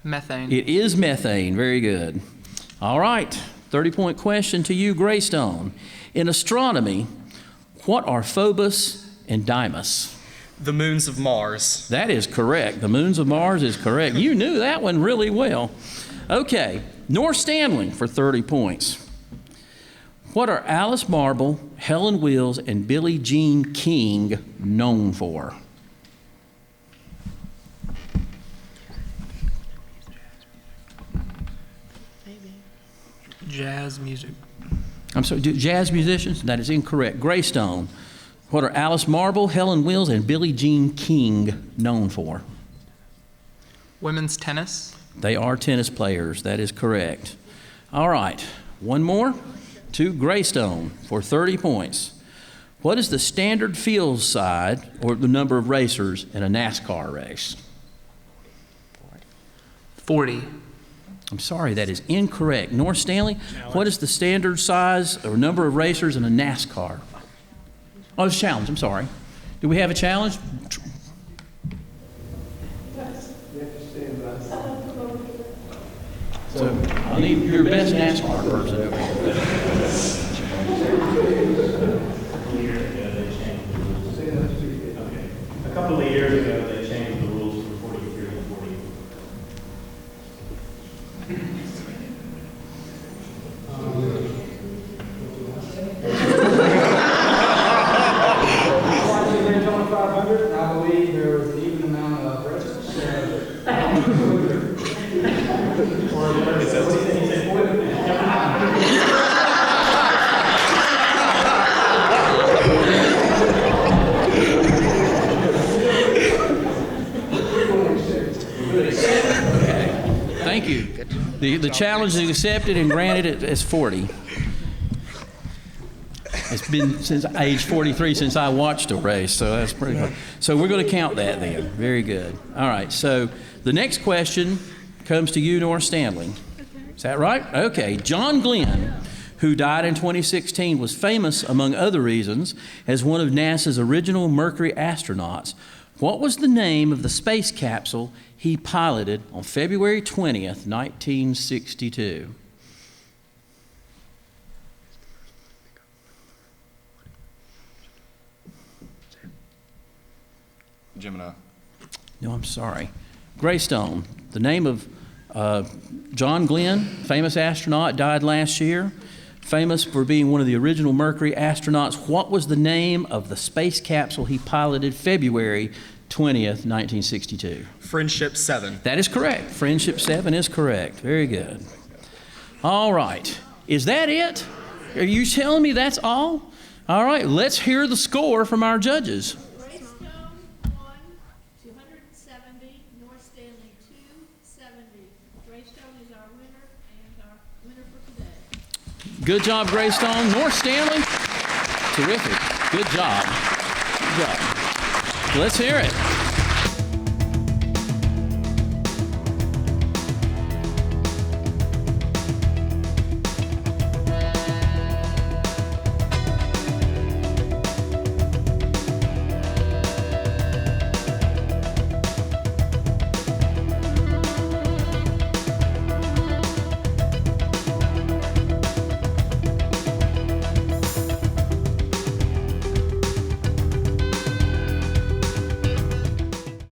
Methane. It is methane. Very good. All right, 30-point question to you, Greystone. In astronomy, what are Phobos and Deimos? The moons of Mars. That is correct. The moons of Mars is correct. You knew that one really well. Okay, North Stanley for 30 points. What are Alice Marble, Helen Wills, and Billie Jean King known for? Jazz music. I'm sorry, jazz musicians? That is incorrect. Greystone. What are Alice Marble, Helen Wills, and Billie Jean King known for? Women's tennis. They are tennis players. That is correct. All right, one more to Greystone for 30 points. What is the standard field side, or the number of racers, in a NASCAR race? 40. I'm sorry, that is incorrect. North Stanley, what is the standard size or number of racers in a NASCAR? Oh, it's a challenge, I'm sorry. Do we have a challenge? So I need your best NASCAR person over here. A couple of years ago, they changed the rules from 43 to 40. I believe there was an even amount of races. Thank you. The challenge is accepted and granted as 40. It's been since age 43 since I watched a race, so that's pretty good. So we're going to count that then. Very good. All right, so the next question comes to you, North Stanley. Is that right? Okay. John Glenn, who died in 2016, was famous, among other reasons, as one of NASA's original Mercury astronauts. What was the name of the space capsule he piloted on February 20th, 1962? Gemini. No, I'm sorry. Greystone, the name of John Glenn, famous astronaut, died last year. Famous for being one of the original Mercury astronauts. What was the name of the space capsule he piloted February 20th, 1962? Friendship 7. That is correct. Friendship 7 is correct. Very good. All right. Is that it? Are you telling me that's all? All right. Let's hear the score from our judges. Greystone, 1, 270. North Stanley, 270. Greystone is our winner and our winner for today. Good job, Greystone. North Stanley, terrific. Good job. Good job. Let's hear it.